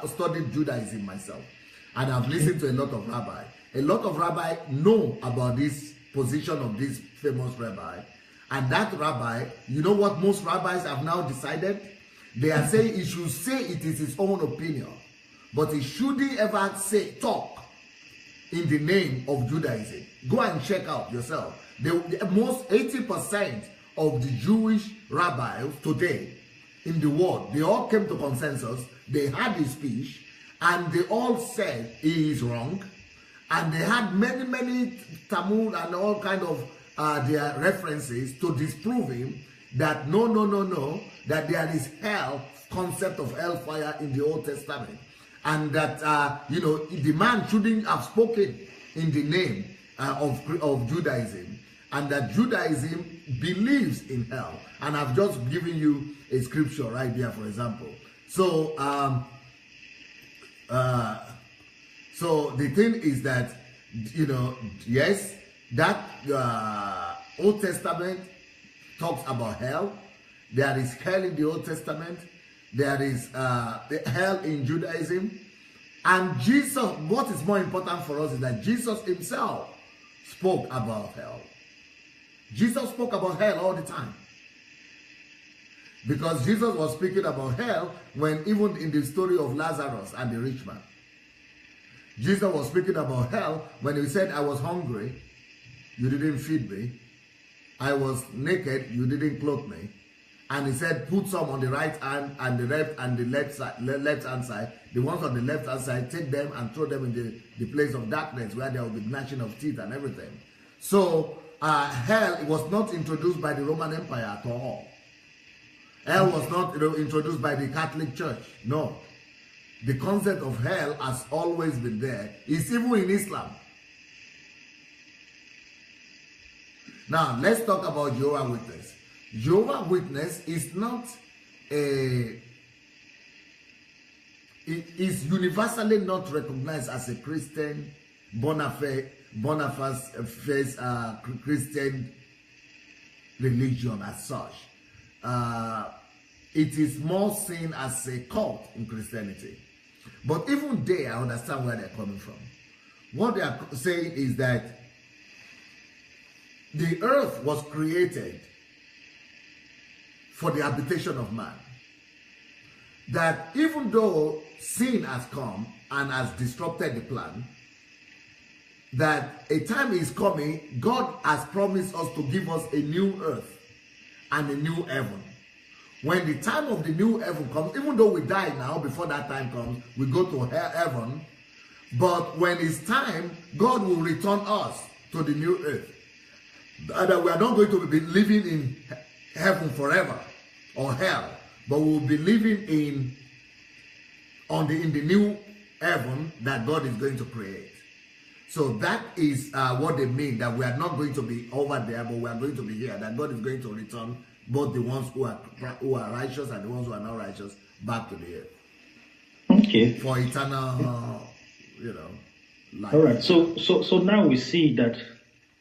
studied Judaism myself, and I've listened to a lot of rabbis. A lot of rabbis know about this position of this famous rabbi, and that rabbi, you know what most rabbis have now decided? They are saying he should say it is his own opinion, but he shouldn't ever talk in the name of Judaism. Go and check out yourself. The most 80% of the Jewish rabbis today in the world, they all came to consensus. They had his speech, and they all said he is wrong. And they had many Talmud and all kind of their references to disprove him that no, that there is hell, concept of hellfire in the Old Testament, and that the man shouldn't have spoken in the name of Judaism, and that Judaism believes in hell. And I've just given you a scripture right there, for example. So so the thing is that, yes, that Old Testament talks about hell. There is hell in the Old Testament. There is hell in Judaism. And Jesus, what is more important for us is that Jesus himself spoke about hell. Jesus spoke about hell all the time. Because Jesus was speaking about hell when even in the story of Lazarus and the rich man. Jesus was speaking about hell when he said, I was hungry, you didn't feed me. I was naked, you didn't clothe me. And he said, put some on the right hand and the left hand side. The ones on the left hand side, take them and throw them in the place of darkness where there will be gnashing of teeth and everything. So hell was not introduced by the Roman Empire at all. Hell was not introduced by the Catholic Church. No. The concept of hell has always been there. It's even in Islam. Now, let's talk about Jehovah's Witness. Jehovah's Witness is not it is universally not recognized as a Christian, bona fide Christian religion as such. It is more seen as a cult in Christianity. But even they, I understand where they're coming from. What they are saying is that the earth was created for the habitation of man. That even though sin has come and has disrupted the plan, that a time is coming, God has promised us to give us a new earth and a new heaven. When the time of the new heaven comes, even though we die now, before that time comes, we go to heaven. But when it's time, God will return us to the new earth. That we are not going to be living in heaven forever or hell, but we will be living in the new heaven that God is going to create. So that is what they mean, that we are not going to be over there, but we are going to be here. That God is going to return both the ones who are righteous and the ones who are not righteous back to the earth. Okay. For eternal, life. All right. So now we see that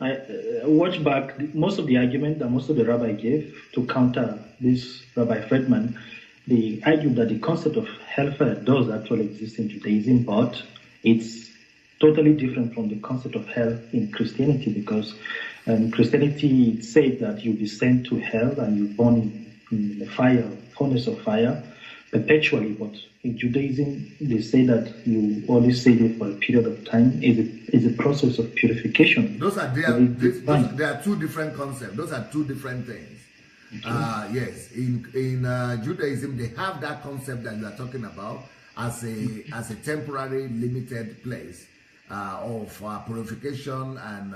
I watch back most of the argument that most of the rabbi gave to counter this Rabbi Friedman. They argued that the concept of hellfire does actually exist in Judaism, but it's totally different from the concept of hell in Christianity, because Christianity said that you'll be sent to hell and you burn in the fire, furnace of fire, perpetually. But in Judaism, they say that you only stay there for a period of time. It's a process of purification. There are two different concepts. Those are two different things. Okay. Yes, in Judaism, they have that concept that you are talking about as a temporary, limited place of purification and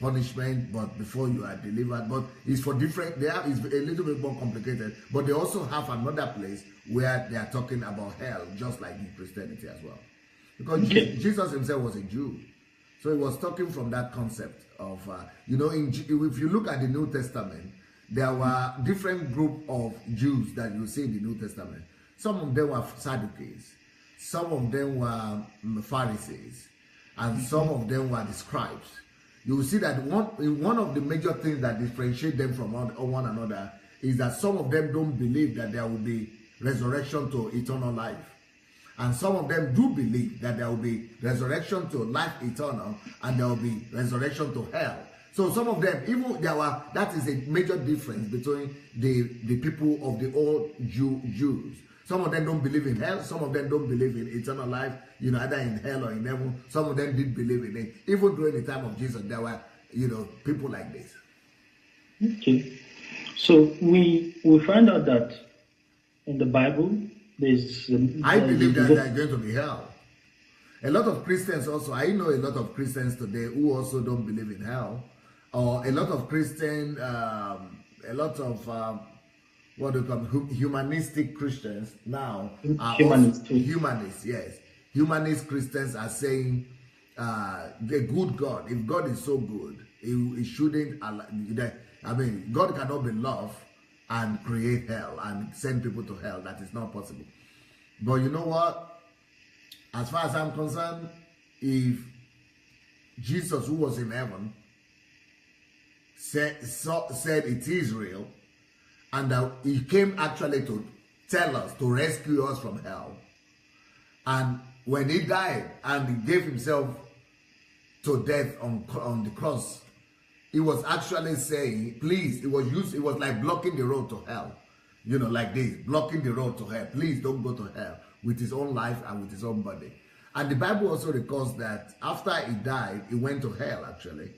punishment, but before you are delivered. But it's for different. It's a little bit more complicated. But they also have another place where they are talking about hell, just like in Christianity as well, because Jesus himself was a Jew, so he was talking from that concept of if you look at the New Testament, there were different group of Jews that you see in the New Testament. Some of them were Sadducees, some of them were Pharisees, and some of them were the scribes. You will see that one of the major things that differentiate them from one another is that some of them don't believe that there will be resurrection to eternal life, and some of them do believe that there will be resurrection to life eternal and there will be resurrection to hell. So some of them, that is a major difference between the people of the old Jews. Some of them don't believe in hell. Some of them don't believe in eternal life, either in hell or in heaven. Some of them did believe in it. Even during the time of Jesus, there were, people like this. Okay. So we find out that in the Bible, I believe that there's going to be hell. A lot of Christians also, I know a lot of Christians today who also don't believe in hell. Or a lot of Christians, what do you call them? Humanistic Christians now are humanists, yes. Humanist Christians are saying the good God, if God is so good, he shouldn't allow, God cannot be love and create hell and send people to hell. That is not possible. But you know what? As far as I'm concerned, if Jesus, who was in heaven, said it is real, and that he came actually to tell us, to rescue us from hell. And when he died and he gave himself to death on the cross, he was actually saying, please, it was like blocking the road to hell. You know, like this, blocking the road to hell. Please don't go to hell, with his own life and with his own body. And the Bible also records that after he died, he went to hell actually,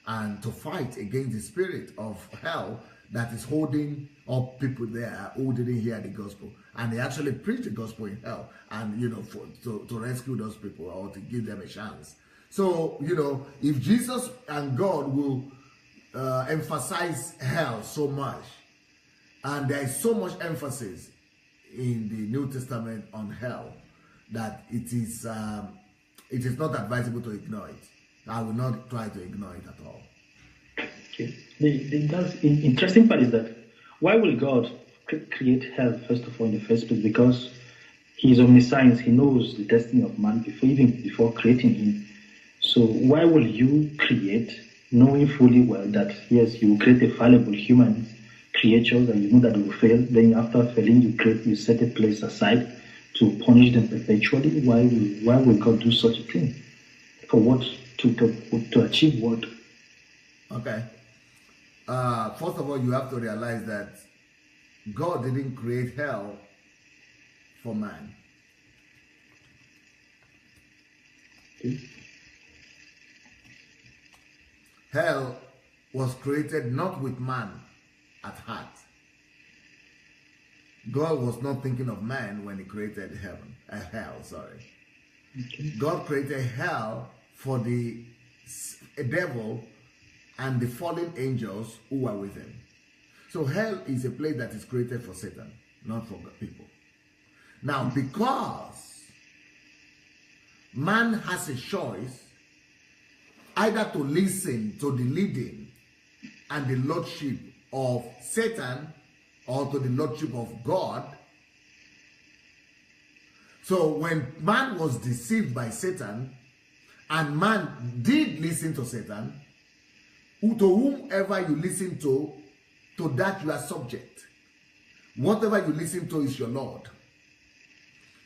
and to fight against the spirit of hell that is holding up people there who didn't hear the gospel. And he actually preached the gospel in hell, and you know, to rescue those people or to give them a chance. So, you know, if Jesus and God will emphasize hell so much, and there is so much emphasis in the New Testament on hell, that it is not advisable to ignore it. I will not try to ignore it at all. Okay. The interesting part is that why will God create hell first of all in the first place? Because he is omniscience. He knows the destiny of man before creating him. So why will you create, knowing fully well that yes, you will create a fallible human creature and you know that it will fail? Then after failing, you set a place aside to punish them perpetually. Why will God do such a thing? For what? To achieve what? Okay. First of all, you have to realize that God didn't create hell for man. Okay. Hell was created not with man at heart. God was not thinking of man when he created hell. Okay. God created hell for the devil and the fallen angels who were with him. So hell is a place that is created for Satan, not for people. Now, because man has a choice either to listen to the leading and the lordship of Satan or to the lordship of God. So when man was deceived by Satan, and man did listen to Satan, to whomever you listen to that you are subject. Whatever you listen to is your Lord.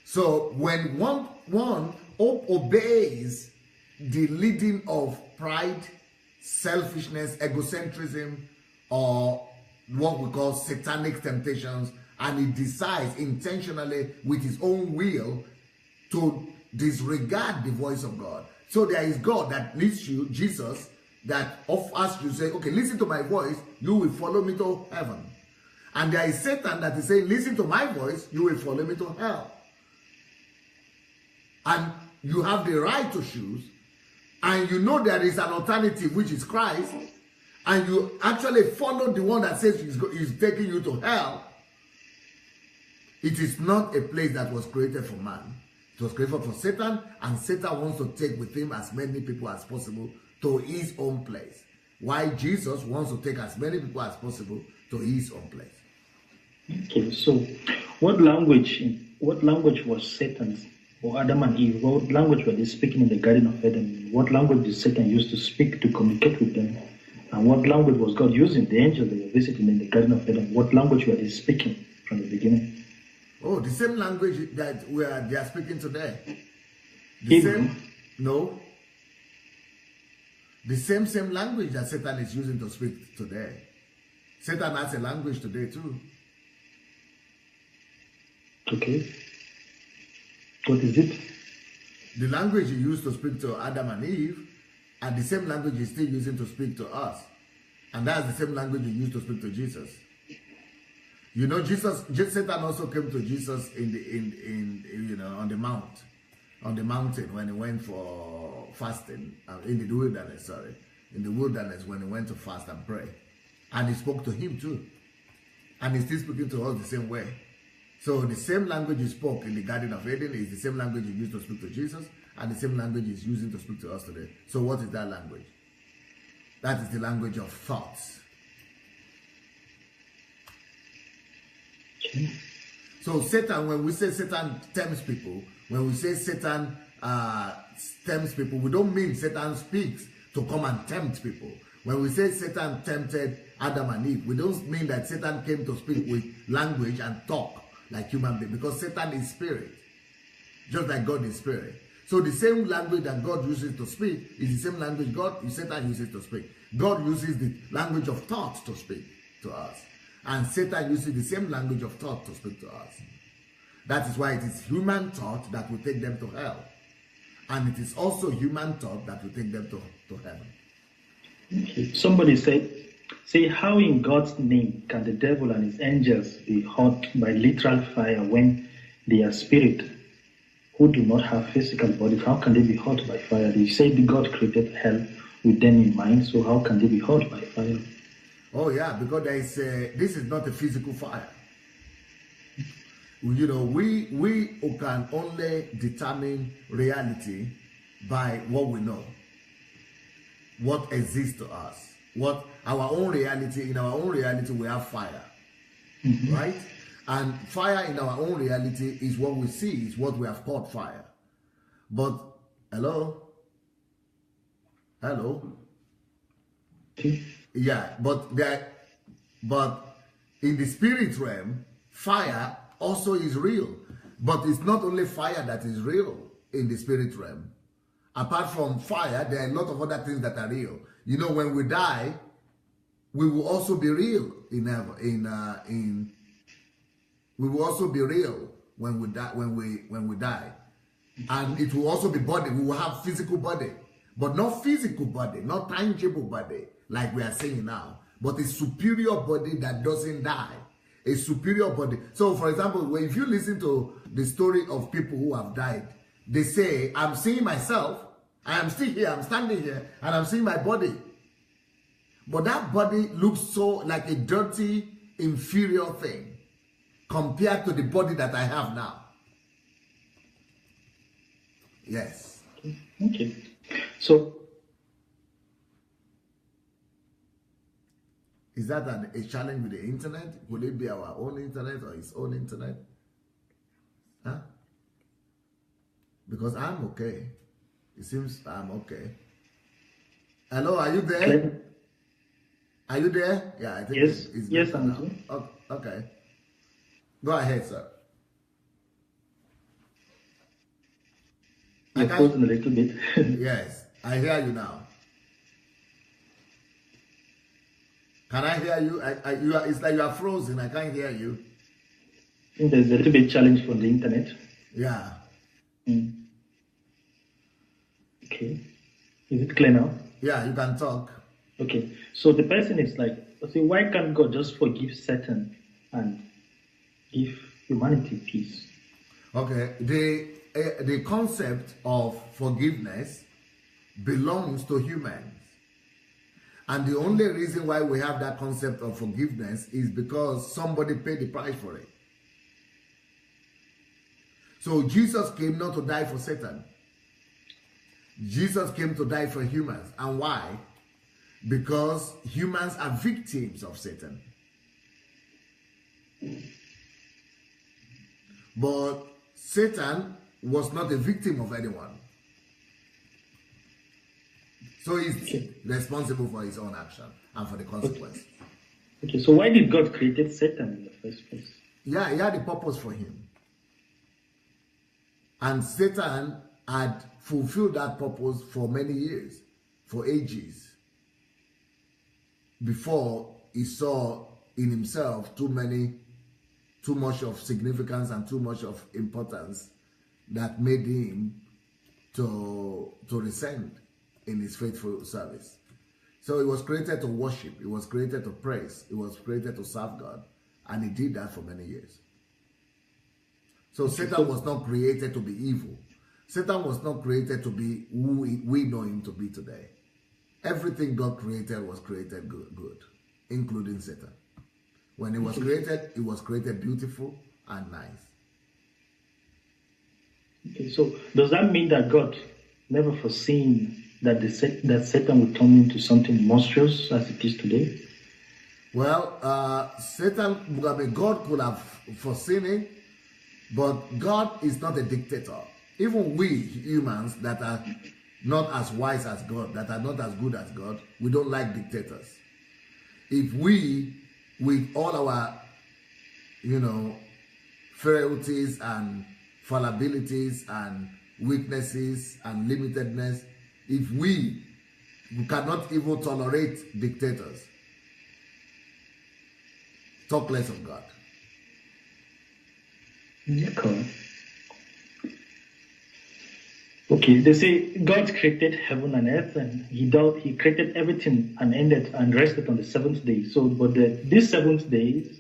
So when one obeys the leading of pride, selfishness, egocentrism, or what we call satanic temptations, and he decides intentionally with his own will to disregard the voice of God. So there is God that leads you, Jesus, that offers you, say, okay, listen to my voice, you will follow me to heaven. And there is Satan that is saying, listen to my voice, you will follow me to hell. And you have the right to choose, and you know there is an alternative, which is Christ, and you actually follow the one that says he's taking you to hell. It is not a place that was created for man. It was created for Satan, and Satan wants to take with him as many people as possible to his own place. Why Jesus wants to take as many people as possible to his own place. Okay, so what language was Satan's, or Adam and Eve? What language were they speaking in the Garden of Eden? What language did Satan use to speak, to communicate with them? And what language was God using? The angels they were visiting in the Garden of Eden, what language were they speaking from the beginning? Oh, the same language that they are speaking today. The same language that Satan is using to speak today. Satan has a language today too. Okay. What is it? The language he used to speak to Adam and Eve, and the same language he's still using to speak to us. And that's the same language he used to speak to Jesus. You know, Satan also came to Jesus on the mountain when he went for fasting, in the wilderness when he went to fast and pray. And he spoke to him too. And he's still speaking to us the same way. So the same language he spoke in the Garden of Eden is the same language he used to speak to Jesus, and the same language he's using to speak to us today. So what is that language? That is the language of thoughts. So Satan, when we say Satan tempts people, when we say Satan tempts people, we don't mean Satan speaks to come and tempt people. When we say Satan tempted Adam and Eve, we don't mean that Satan came to speak with language and talk like human beings, because Satan is spirit, just like God is spirit. So the same language that God uses to speak is the same language Satan uses to speak. God uses the language of thought to speak to us, and Satan uses the same language of thought to speak to us. That is why it is human thought that will take them to hell, and it is also human thought that will take them to heaven. Okay. Somebody said, say, how in God's name can the devil and his angels be hurt by literal fire when they are spirit who do not have physical bodies? How can they be hurt by fire? They say the God created hell with them in mind, so how can they be hurt by fire? Oh yeah, because this is not a physical fire. You know, we can only determine reality by what we know, what exists to us, what our own reality. In our own reality, we have fire, right? And fire in our own reality is what we see, is what we have called fire. But hello, yeah, but in the spirit realm, fire also is real. But it's not only fire that is real in the spirit realm. Apart from fire, there are a lot of other things that are real. You know, when we die, we will also be real we will also be real when we die. When we die, and it will also be body. We will have physical body, but not physical body, not tangible body like we are saying now, but a superior body that doesn't die. A superior body. So, for example, if you listen to the story of people who have died, they say, I'm seeing myself, I am still here, I'm standing here, and I'm seeing my body. But that body looks so like a dirty, inferior thing compared to the body that I have now. Yes. Okay. So, is that a challenge with the internet? Will it be our own internet or his own internet? Huh? Because I'm okay. It seems I'm okay. Hello, are you there? hello? Are you there? Yeah, I think Yes. it's Yes, better I'm now. here. Okay. Go ahead, sir. You're frozen a little bit. Yes, I hear you now. Can I hear you? It's like you are frozen. I can't hear you. I think there's a little bit challenge from the internet. Yeah. Okay. Is it clear now? Yeah, you can talk. Okay. So the person is like, see, why can't God just forgive Satan and give humanity peace? Okay. The concept of forgiveness belongs to humans. And the only reason why we have that concept of forgiveness is because somebody paid the price for it. So Jesus came not to die for Satan. Jesus came to die for humans. And why? Because humans are victims of Satan. But Satan was not a victim of anyone. So he's responsible for his own action and for the consequence. Okay, so why did God create Satan in the first place? Yeah, he had a purpose for him. And Satan had fulfilled that purpose for many years, for ages, before he saw in himself too much of significance and too much of importance that made him to resent in his faithful service. So he was created to worship, he was created to praise, he was created to serve God, and he did that for many years. So Satan was not created to be evil. Satan was not created to be who we know him to be today. Everything God created was created good, including Satan. When it was created beautiful and nice. Okay, so does that mean that God never foreseen that that Satan would turn into something monstrous as it is today? Well, God could have foreseen it, but God is not a dictator. Even we humans that are not as wise as God, that are not as good as God. We don't like dictators. If we, with all our, frailties and fallibilities and weaknesses and limitedness, if we cannot even tolerate dictators, talk less of God. Okay, they say God created heaven and earth, and He created everything and ended and rested on the seventh day. So, but these 7 days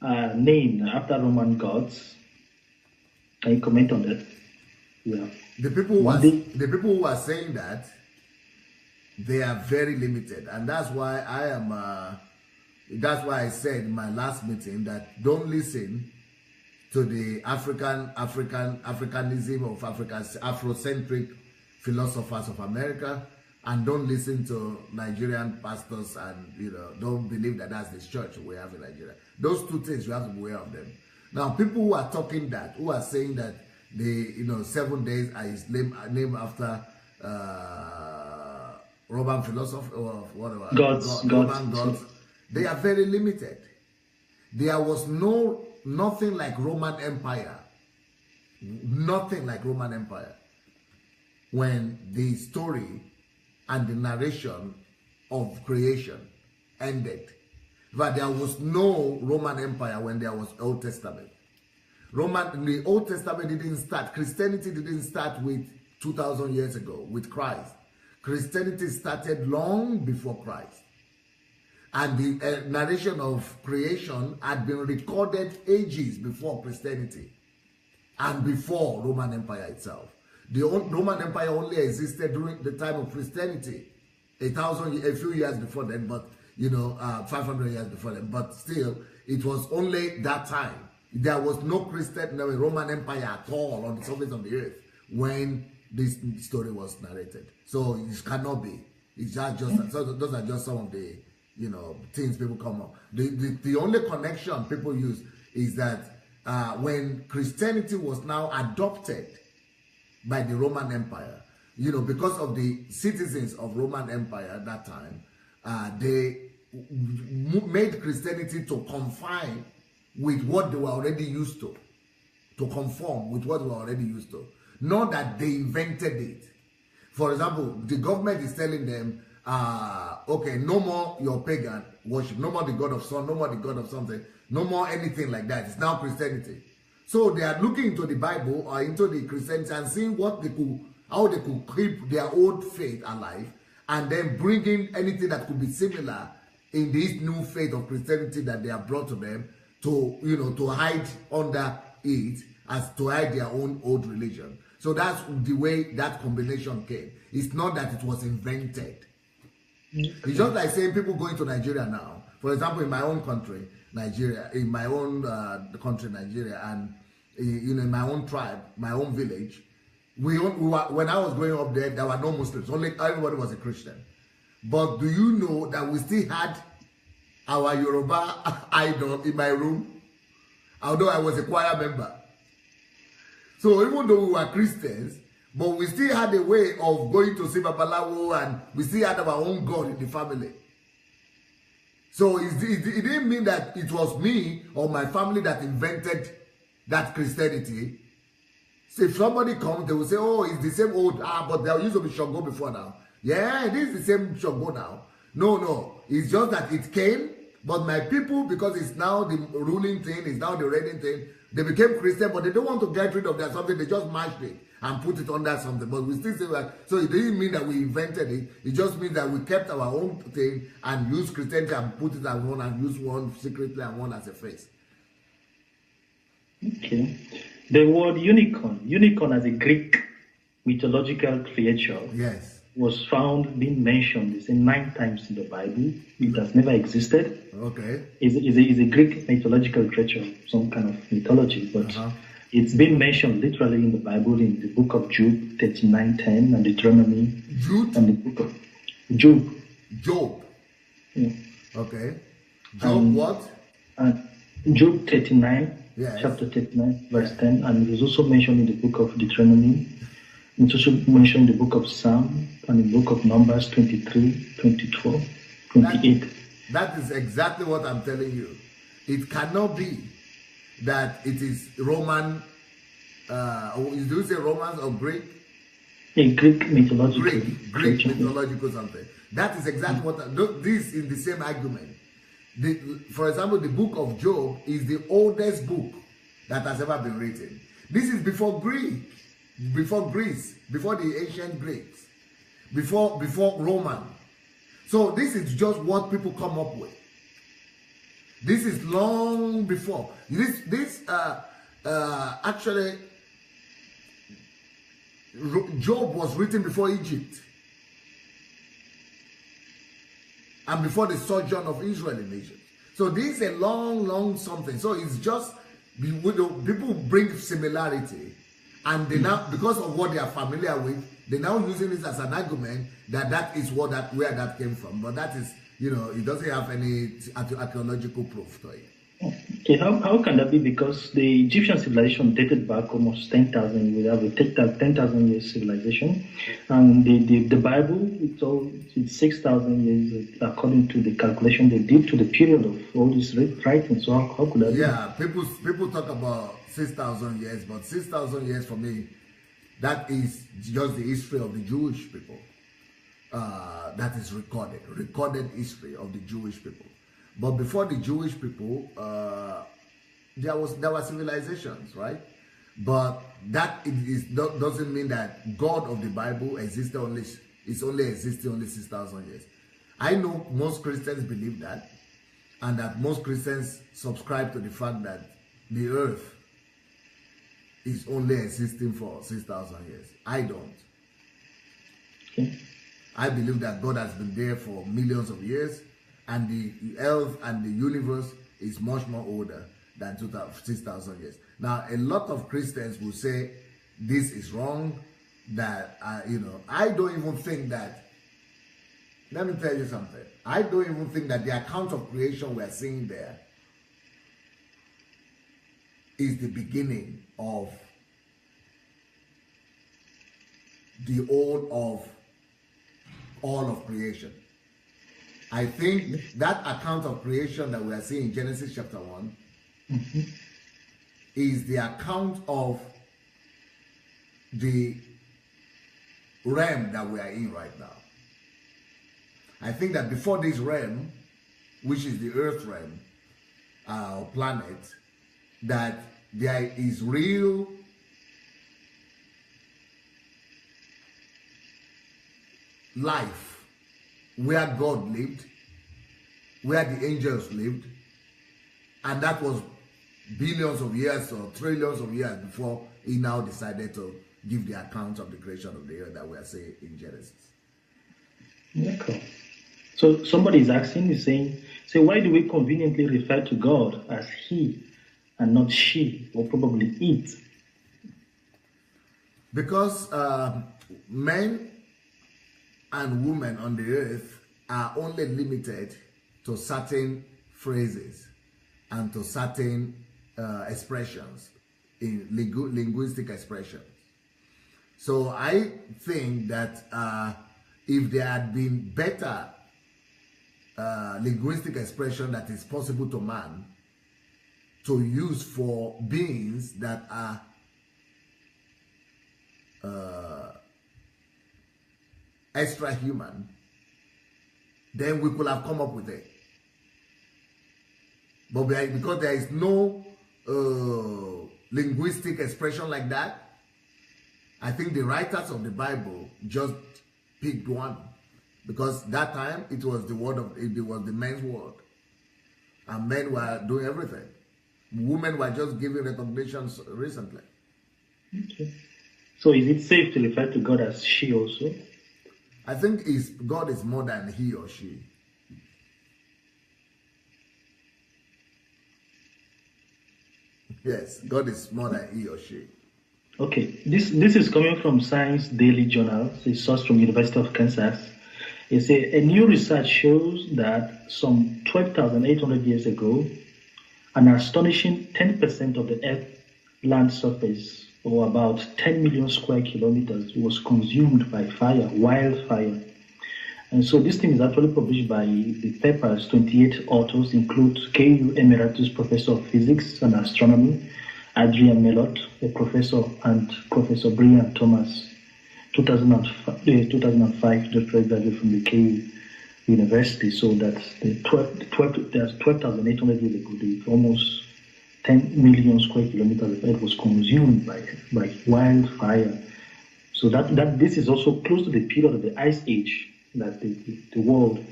are named after Roman gods. Can you comment on that? Yeah. The people who are saying that, they are very limited, and that's why I said in my last meeting that don't listen to the Africanism of Afrocentric philosophers of America, and don't listen to Nigerian pastors, and don't believe that that's the church we have in Nigeria. Those two things, you have to be aware of them. Now, people who are talking that, who are saying that the 7 days is named after Roman philosophy or whatever, Roman gods, they are very limited. There was nothing like Roman Empire. Nothing like Roman Empire. When the story and the narration of creation ended. But there was no Roman Empire when there was Old Testament. The Old Testament didn't start. Christianity didn't start with 2,000 years ago with Christ. Christianity started long before Christ. And the narration of creation had been recorded ages before Christianity and before Roman Empire itself. The Roman Empire only existed during the time of Christianity, a few years before then, but 500 years before then. But still, it was only that time. There was no Roman Empire at all on the surface of the earth when this story was narrated. So it cannot be. It's just so those are just some of the things people come up. The only connection people use is that when Christianity was now adopted by the Roman Empire, because of the citizens of Roman Empire at that time, they made Christianity to confine with what they were already used to conform with what they were already used to. Not that they invented it. For example, the government is telling them, okay, no more your pagan worship, no more the god of sun, no more the god of something, no more anything like that. It's now Christianity. So they are looking into the Bible or into the Christianity and seeing how they could keep their old faith alive, and then bring in anything that could be similar in this new faith of Christianity that they have brought to them to hide under it, as to hide their own old religion. So that's the way that combination came. It's not that it was invented. It's just like saying people going to Nigeria now. For example, in my own country, Nigeria, and in my own tribe, my own village, when I was growing up there were no Muslims. Everybody was a Christian. But do you know that we still had our Yoruba idol in my room, although I was a choir member? So even though we were Christians, but we still had a way of going to see Babalawo, and we still had our own God in the family. So it didn't mean that it was me or my family that invented that Christianity. So if somebody comes, they will say, oh, it's the same old, but there used to be Shango before now. Yeah, this is the same Shango now. No, it's just that it came, but my people, because it's now the ruling thing, it's now the reigning thing, they became Christian, but they don't want to get rid of that something, they just mashed it and put it under something. But we still say that, so it didn't mean that we invented it, it just means that we kept our own thing and used Christianity and put it as one, and used one secretly and one as a face. Okay. The word unicorn as a Greek mythological creature, yes, was found being mentioned 9 times in the Bible. It has never existed. Okay. It's a Greek mythological creature, some kind of mythology, but it's been mentioned literally in the Bible in the book of Job 39:10 and Deuteronomy. Jude? And the book of Job. Job. Yeah. Okay. Job what? Job 39, yes, chapter 39, verse 10, and it is also mentioned in the book of Deuteronomy. It also mentioned the book of Psalm and the book of Numbers 23, 24, 28. That is exactly what I'm telling you. It cannot be that it is Roman, do you say Romans or Greek? A Greek mythological. Greek mythological something. That is exactly what, this is the same argument. For example, the book of Job is the oldest book that has ever been written. This is before Greece, before the ancient Greeks, before Roman. So this is just what people come up with. This is long before. Actually, Job was written before Egypt and before the sojourn of Israel in Egypt. So this is a long something. So it's just, people bring similarity, and they now, because of what they are familiar with, they're now using this as an argument that is where that came from. But that is, it doesn't have any archaeological proof to it. Okay, how can that be? Because the Egyptian civilization dated back almost 10,000. We have a 10,000 years civilization, and the Bible, it's 6,000 years according to the calculation they did to the period of all this writing. So how could that be? Yeah, people talk about 6,000 years, but 6,000 years for me, that is just the history of the Jewish people. That is recorded history of the Jewish people. But before the Jewish people, there were civilizations, right? But that doesn't mean that God of the Bible is only existing only 6,000 years. I know most Christians believe that, and that most Christians subscribe to the fact that the earth is only existing for 6,000 years. I don't. Okay. I believe that God has been there for millions of years, and the earth and the universe is much more older than 6,000 years. Now, a lot of Christians will say this is wrong, that, I don't even think that, let me tell you something, I don't even think that the account of creation we're seeing there is the beginning of the whole of all of creation. I think that account of creation that we are seeing in Genesis chapter 1 is the account of the realm that we are in right now. I think that before this realm, which is the earth realm, or planet, that there is real life where God lived, where the angels lived, and that was billions of years or trillions of years before he now decided to give the account of the creation of the earth that we are saying in Genesis. Okay. So somebody is asking, is saying, why do we conveniently refer to God as he and not she, or probably it? Because men and women on the earth are only limited to certain phrases and to certain expressions, in linguistic expressions. So I think that if there had been better linguistic expression that is possible to man to use for beings that are extra human, then we could have come up with it. But because there is no linguistic expression like that, I think the writers of the Bible just picked one, because that time it was the men's word, and men were doing everything. Women were just giving recognitions recently. Okay. So is it safe to refer to God as she also? I think God is more than he or she. Yes, God is more than he or she. Okay, this is coming from Science Daily Journal. It's sourced from University of Kansas. It's a new research shows that some 12,800 years ago, an astonishing 10% of the Earth's land surface or about 10 million square kilometers, was consumed by fire, wildfire. And so this thing is actually published by the paper's 28 authors, include KU Emeritus Professor of Physics and Astronomy, Adrian Melot, a professor, and Professor Brian Thomas, 2005 doctorate graduate from the KU University. So that's there's 12,800 years ago, almost 10 million square kilometers of earth was consumed by wildfire. So that this is also close to the period of the Ice Age, that the world.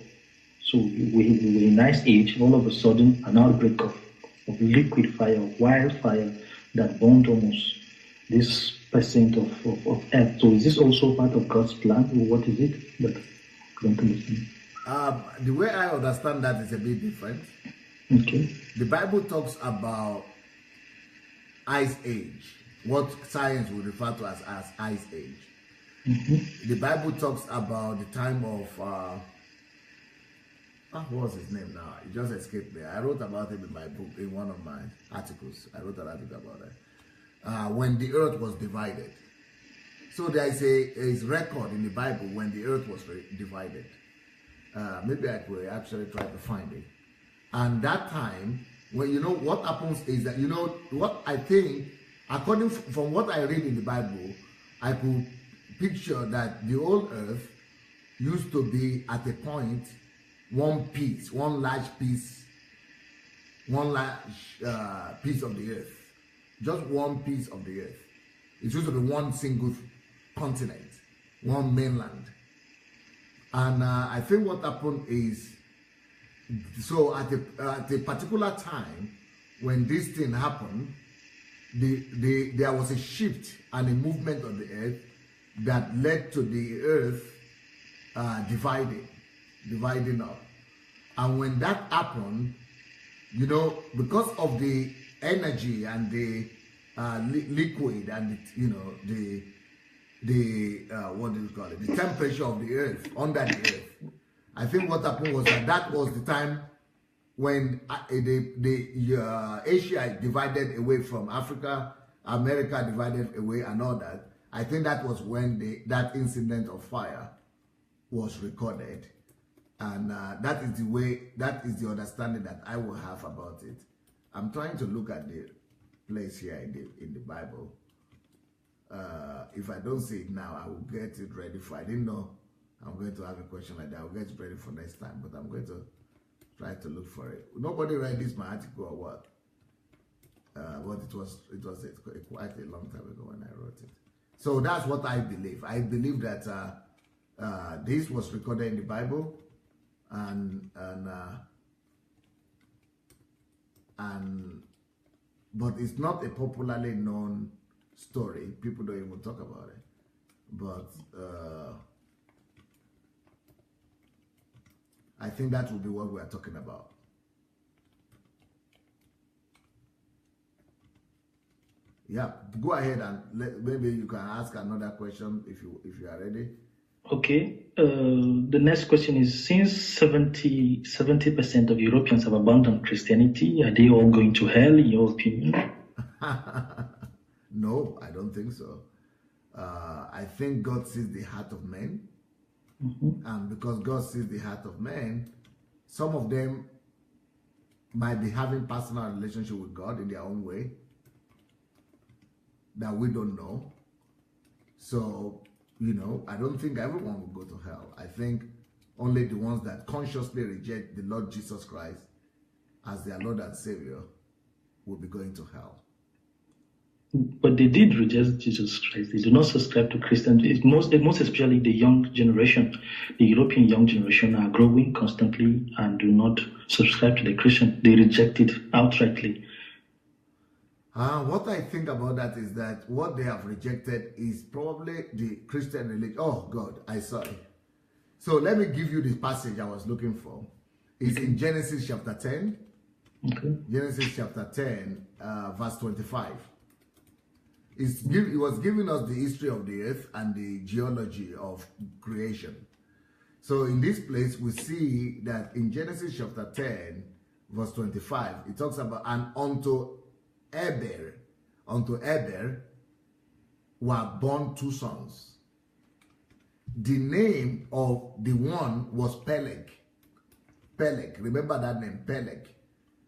So we were in Ice Age, all of a sudden an outbreak of liquid fire, wildfire, that burned almost this percent of earth. So is this also part of God's plan, or what is it? That I don't understand. The way I understand that is a bit different. Okay. The Bible talks about Ice Age, what science would refer to as Ice Age. Mm-hmm. The Bible talks about the time of what was his name now? It just escaped me. I wrote about him in my book, in one of my articles. I wrote an article about it. When the earth was divided. So there is a record in the Bible when the earth was divided. Maybe I could actually try to find it. And that time, when what happens is that, what I think, according from what I read in the Bible, I could picture that the whole earth used to be at a point one large piece of the earth, just one piece of the earth. It used to be one single continent, one mainland. And I think what happened is, so at a particular time when this thing happened, there was a shift and a movement of the earth that led to the earth dividing up. And when that happened, because of the energy and the liquid and the what do you call it, the temperature of the earth, under the earth, I think what happened was that was the time when Asia divided away from Africa, America divided away, and all that. I think that was when that incident of fire was recorded, and that is the understanding that I will have about it. I'm trying to look at the place here in the Bible. If I don't see it now, I will get it ready for. I didn't know I'm going to have a question like that. I'll get it ready for next time, but I'm going to try to look for it. Nobody read this my article or what? But it was quite a long time ago when I wrote it. So that's what I believe. I believe that this was recorded in the Bible, but it's not a popularly known story. People don't even talk about it. But I think that will be what we are talking about. Yeah, go ahead and maybe you can ask another question if you are ready. Okay. The next question is: since 70% of Europeans have abandoned Christianity, are they all going to hell, in your opinion? No, I don't think so. I think God sees the heart of men. Mm-hmm. And because God sees the heart of men, some of them might be having personal relationship with God in their own way that we don't know. So, I don't think everyone will go to hell. I think only the ones that consciously reject the Lord Jesus Christ as their Lord and Savior will be going to hell. But they did reject Jesus Christ. They do not subscribe to Christianity. Most especially the young generation, the European young generation are growing constantly and do not subscribe to the Christian. They reject it outrightly. What I think about that is that what they have rejected is probably the Christian religion. Oh God, I saw it. So let me give you the passage I was looking for. It's in Genesis chapter 10. Okay. Genesis chapter 10, verse 25. It was giving us the history of the earth and the geology of creation. So in this place, we see that in Genesis chapter 10, verse 25, it talks about, and unto Eber were born 2 sons. The name of the one was Peleg. Peleg, remember that name, Peleg.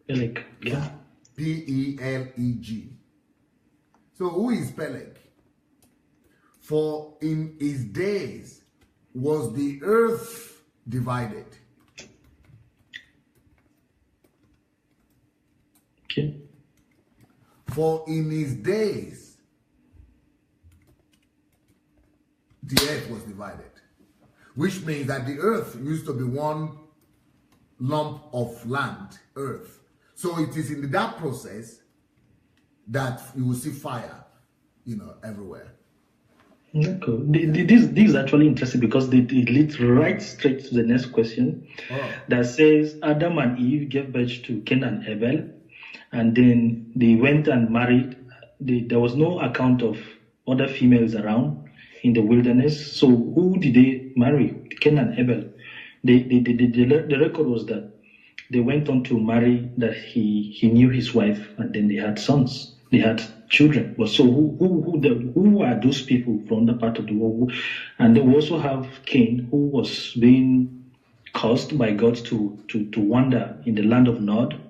Peleg. Yeah. P-E-L-E-G. So who is Peleg? For in his days was the earth divided. Okay. For in his days the earth was divided. Which means that the earth used to be one lump of land, earth. So it is in that process that you will see fire, everywhere. Okay. This is actually interesting because it leads right straight to the next question that says Adam and Eve gave birth to Cain and Abel, and then they went and married. There was no account of other females around in the wilderness. So who did they marry? Cain and Abel. The record was that they went on to marry, that he knew his wife, and then they had sons. They had children. But so who are those people from the part of the world? And they also have Cain, who was being caused by God to wander in the land of Nod.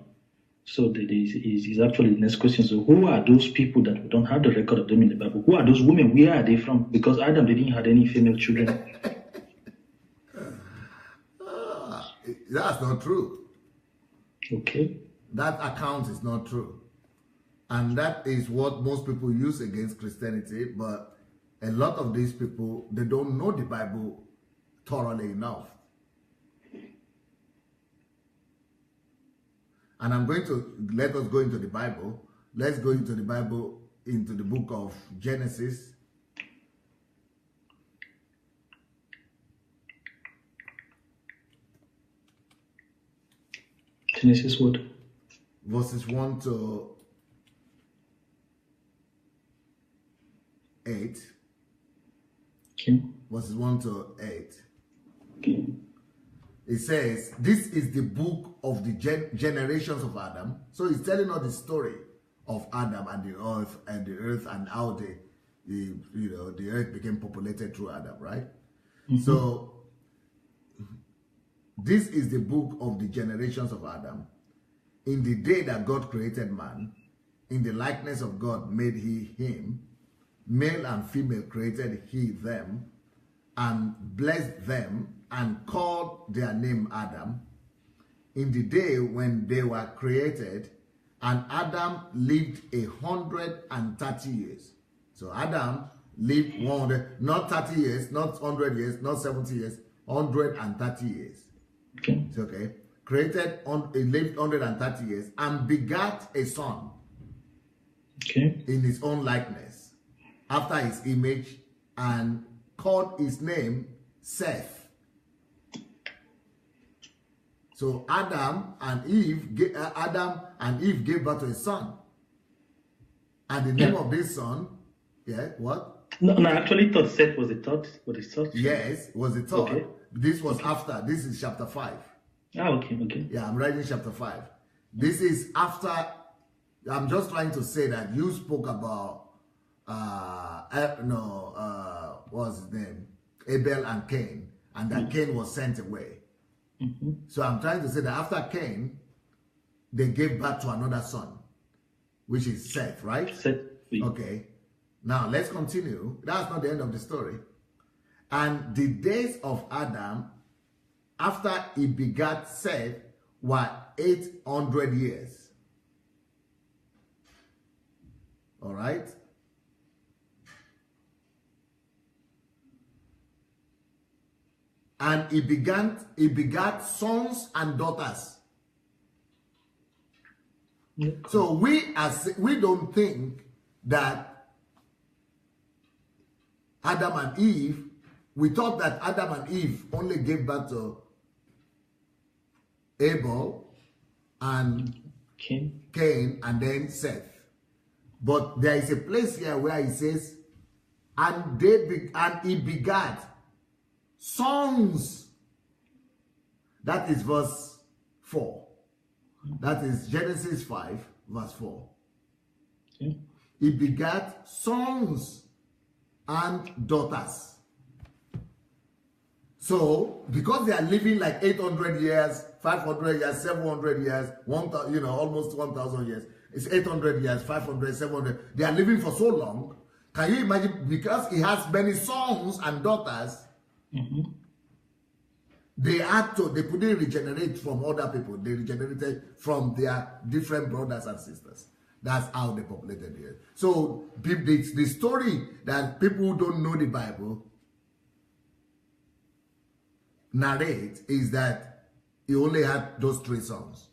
So is actually the next question. So who are those people that we don't have the record of them in the Bible? Who are those women? Where are they from? Because Adam didn't have any female children. That's not true. Okay. That account is not true. And that is what most people use against Christianity. But a lot of these people, they don't know the Bible thoroughly enough. And I'm going to let us go into the Bible. Let's go into the Bible, into the book of Genesis. Genesis what? Verses 1 to 8. Okay. Verses 1 to 8. Okay. It says, this is the book of the generations of Adam. So it's telling us the story of Adam and the earth and how the earth became populated through Adam, right? Mm-hmm. So this is the book of the generations of Adam. In the day that God created man, in the likeness of God made he him, male and female created he them, and blessed them, and called their name Adam, in the day when they were created, and Adam lived 130 years. So Adam lived 100, not 30 years, not 100 years, not 70 years, 130 years. Okay. It's okay. Created, he lived 130 years, and begat a son. Okay. In his own likeness, after his image, and called his name Seth. So Adam and Eve gave birth to a son. And the name of this son, what? No, I actually thought Seth was the third. Yes, was the third. Okay. This was after. This is chapter 5. Okay. Yeah, I'm writing chapter 5. This is after. I'm just trying to say that you spoke about, what's his name? Abel and Cain, and that Cain was sent away. Mm-hmm. So I'm trying to say that after Cain, they gave birth to another son, which is Seth, right? Seth. Okay. Now let's continue. That's not the end of the story. And the days of Adam, after he begat Seth, were 800 years. All right? And he begat sons and daughters. So we don't think that Adam and Eve, we thought that Adam and Eve only gave birth to Abel and Cain and then Seth. But there is a place here where he says, and he begat sons. That is verse 4. That is Genesis 5, verse 4. Okay. He begat sons and daughters. So, because they are living like 800 years, 500 years, 700 years, 1,000, you know, almost 1,000 years, it's 800 years, 500, 700, they are living for so long. Can you imagine? Because he has many sons and daughters, they couldn't regenerate from other people. They regenerated from their different brothers and sisters. That's how they populated here. So the story that people who don't know the Bible narrate is that he only had those 3 sons.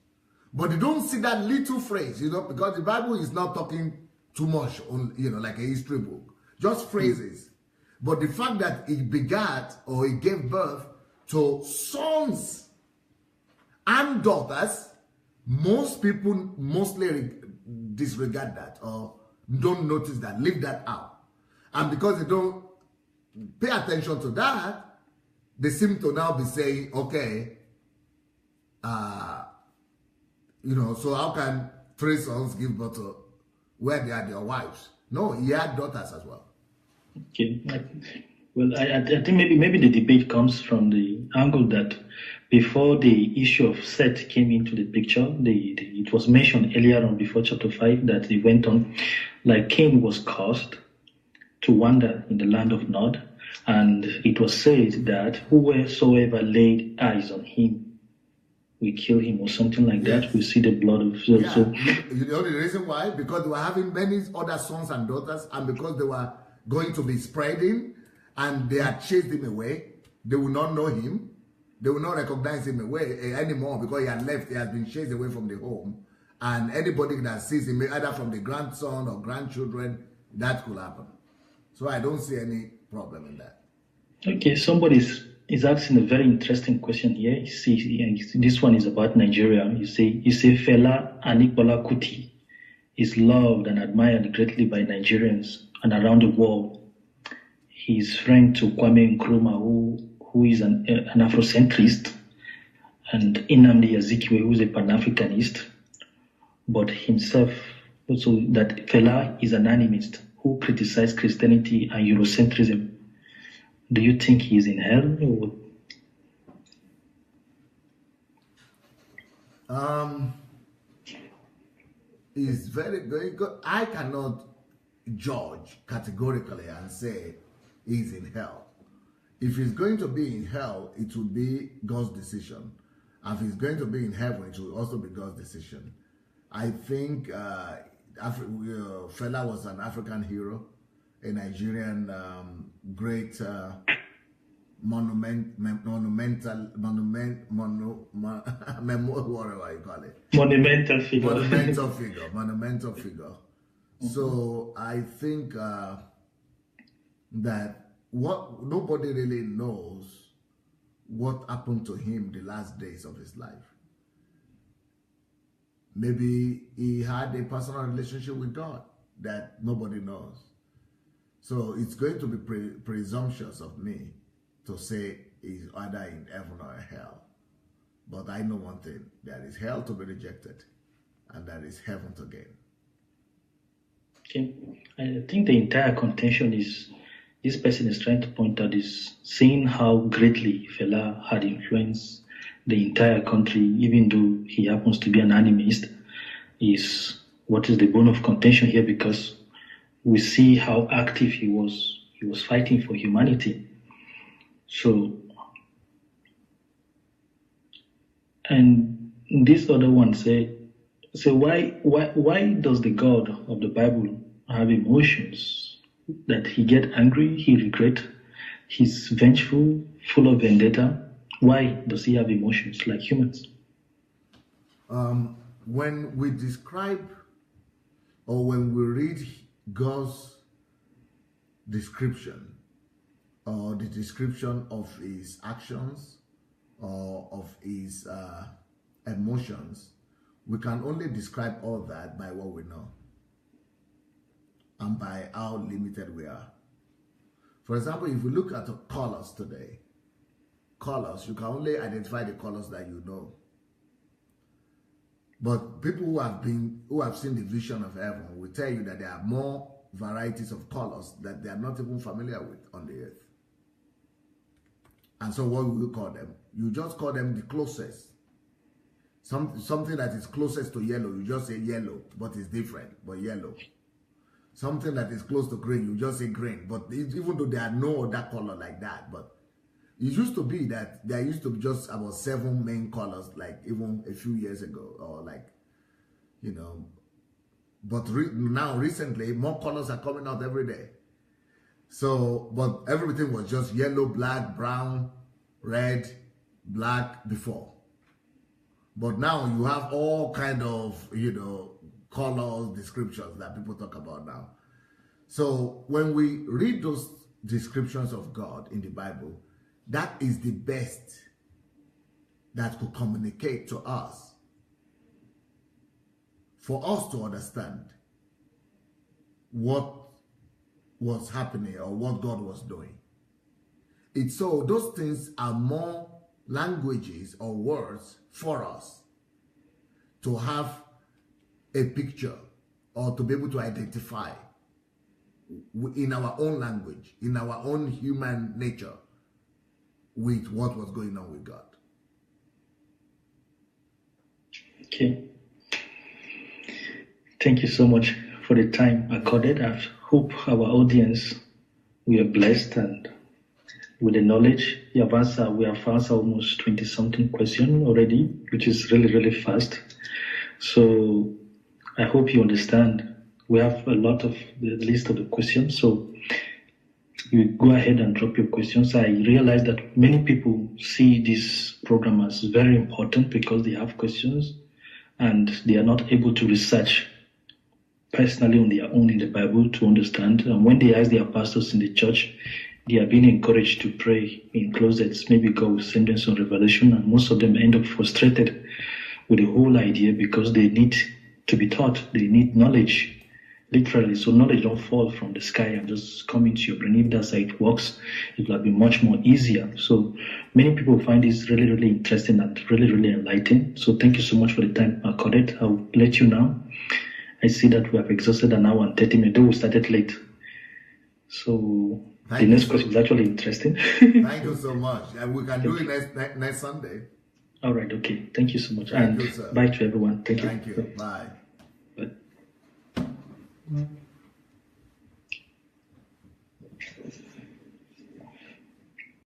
But they don't see that little phrase, you know, because the Bible is not talking too much on, you know, like a history book. Just phrases. But the fact that he begat or he gave birth to sons and daughters, most people mostly disregard that or don't notice that, leave that out. And because they don't pay attention to that, they seem to now be saying, okay, you know, so how can 3 sons give birth to where they are their wives? No, he had daughters as well. Okay. Well, I think maybe the debate comes from the angle that before the issue of Seth came into the picture, it was mentioned earlier on before chapter 5 that it went on, like Cain was caused to wander in the land of Nod, and it was said that whosoever laid eyes on him, we kill him or something like that. We see the blood of You know the reason why? Because they were having many other sons and daughters, and because they were going to be spreading, and they had chased him away. They will not know him. They will not recognize him away anymore because he had left. He has been chased away from the home. And anybody that sees him, either from the grandson or grandchildren, that could happen. So I don't see any problem in that. Okay, somebody is asking a very interesting question here. You see, this one is about Nigeria. You say Fela Anikbola Kuti is loved and admired greatly by Nigerians and around the world. He's friend to Kwame Nkrumah, who is an Afrocentrist, and Nnamdi Azikiwe, who is a Pan-Africanist, but himself also that Fela is an animist who criticized Christianity and Eurocentrism. Do you think he's in hell? It's very good. I cannot judge categorically and say he's in hell. If he's going to be in hell, it will be God's decision. And if he's going to be in heaven, it will also be God's decision. I think Fela was an African hero, a Nigerian great monumental figure. So I think that nobody really knows what happened to him the last days of his life. Maybe he had a personal relationship with God that nobody knows. So it's going to be presumptuous of me to say he's either in heaven or hell. But I know one thing, there is hell to be rejected and there is heaven to gain. Okay. I think the entire contention is, this person is trying to point out is seeing how greatly Fela had influenced the entire country, even though he happens to be an animist, is what is the bone of contention here, because we see how active he was. He was fighting for humanity. So, and this other one say why does the God of the Bible have emotions? That he get angry, he regret, he's vengeful, full of vendetta. Why does he have emotions like humans? When we describe or when we read God's description or the description of his actions or of his emotions, we can only describe all that by what we know and by how limited we are. For example, if we look at colors today, colors, you can only identify the colors that you know. But people who have seen the vision of heaven will tell you that there are more varieties of colors that they are not even familiar with on the earth. And so what will you call them? You just call them the closest. Something that is closest to yellow, you just say yellow, but it's different, but yellow. Something that is close to green, you just say green, but even though there are no other color like that, but it used to be that there used to be just about 7 main colors, like even a few years ago, or like, you know, but now recently, more colors are coming out every day. So, but everything was just yellow, black, brown, red, black before. But now you have all kind of, you know, colors, descriptions that people talk about now. So when we read those descriptions of God in the Bible, that is the best that could communicate to us, for us to understand what was happening or what God was doing. It's so those things are more languages or words for us to have a picture or to be able to identify in our own language, in our own human nature, with what was going on with God. Okay. Thank you so much for the time accorded. I hope our audience, we are blessed, and with the knowledge you have answered, we have answered almost 20-something questions already, which is really, really fast. So I hope you understand. We have a lot of the list of the questions, so you go ahead and drop your questions. I realize that many people see this program as very important because they have questions and they are not able to research personally on their own in the Bible to understand. And when they ask their pastors in the church, they are being encouraged to pray in closets. Maybe God will send them some revelation, and most of them end up frustrated with the whole idea because they need to be taught. They need knowledge. Literally, so knowledge don't fall from the sky and just come into your brain. If that's how it works, it will be much more easier. So many people find this really, really interesting and really, really enlightening. So thank you so much for the time accorded. I'll let you now. I see that we have exhausted an hour and 30 minutes, though we started late. So the next question is actually interesting. Thank you so much. And we can do it next Sunday. All right, okay. Thank you so much. Thank you, sir. Bye to everyone. Thank you. Thank you. Bye. Bye.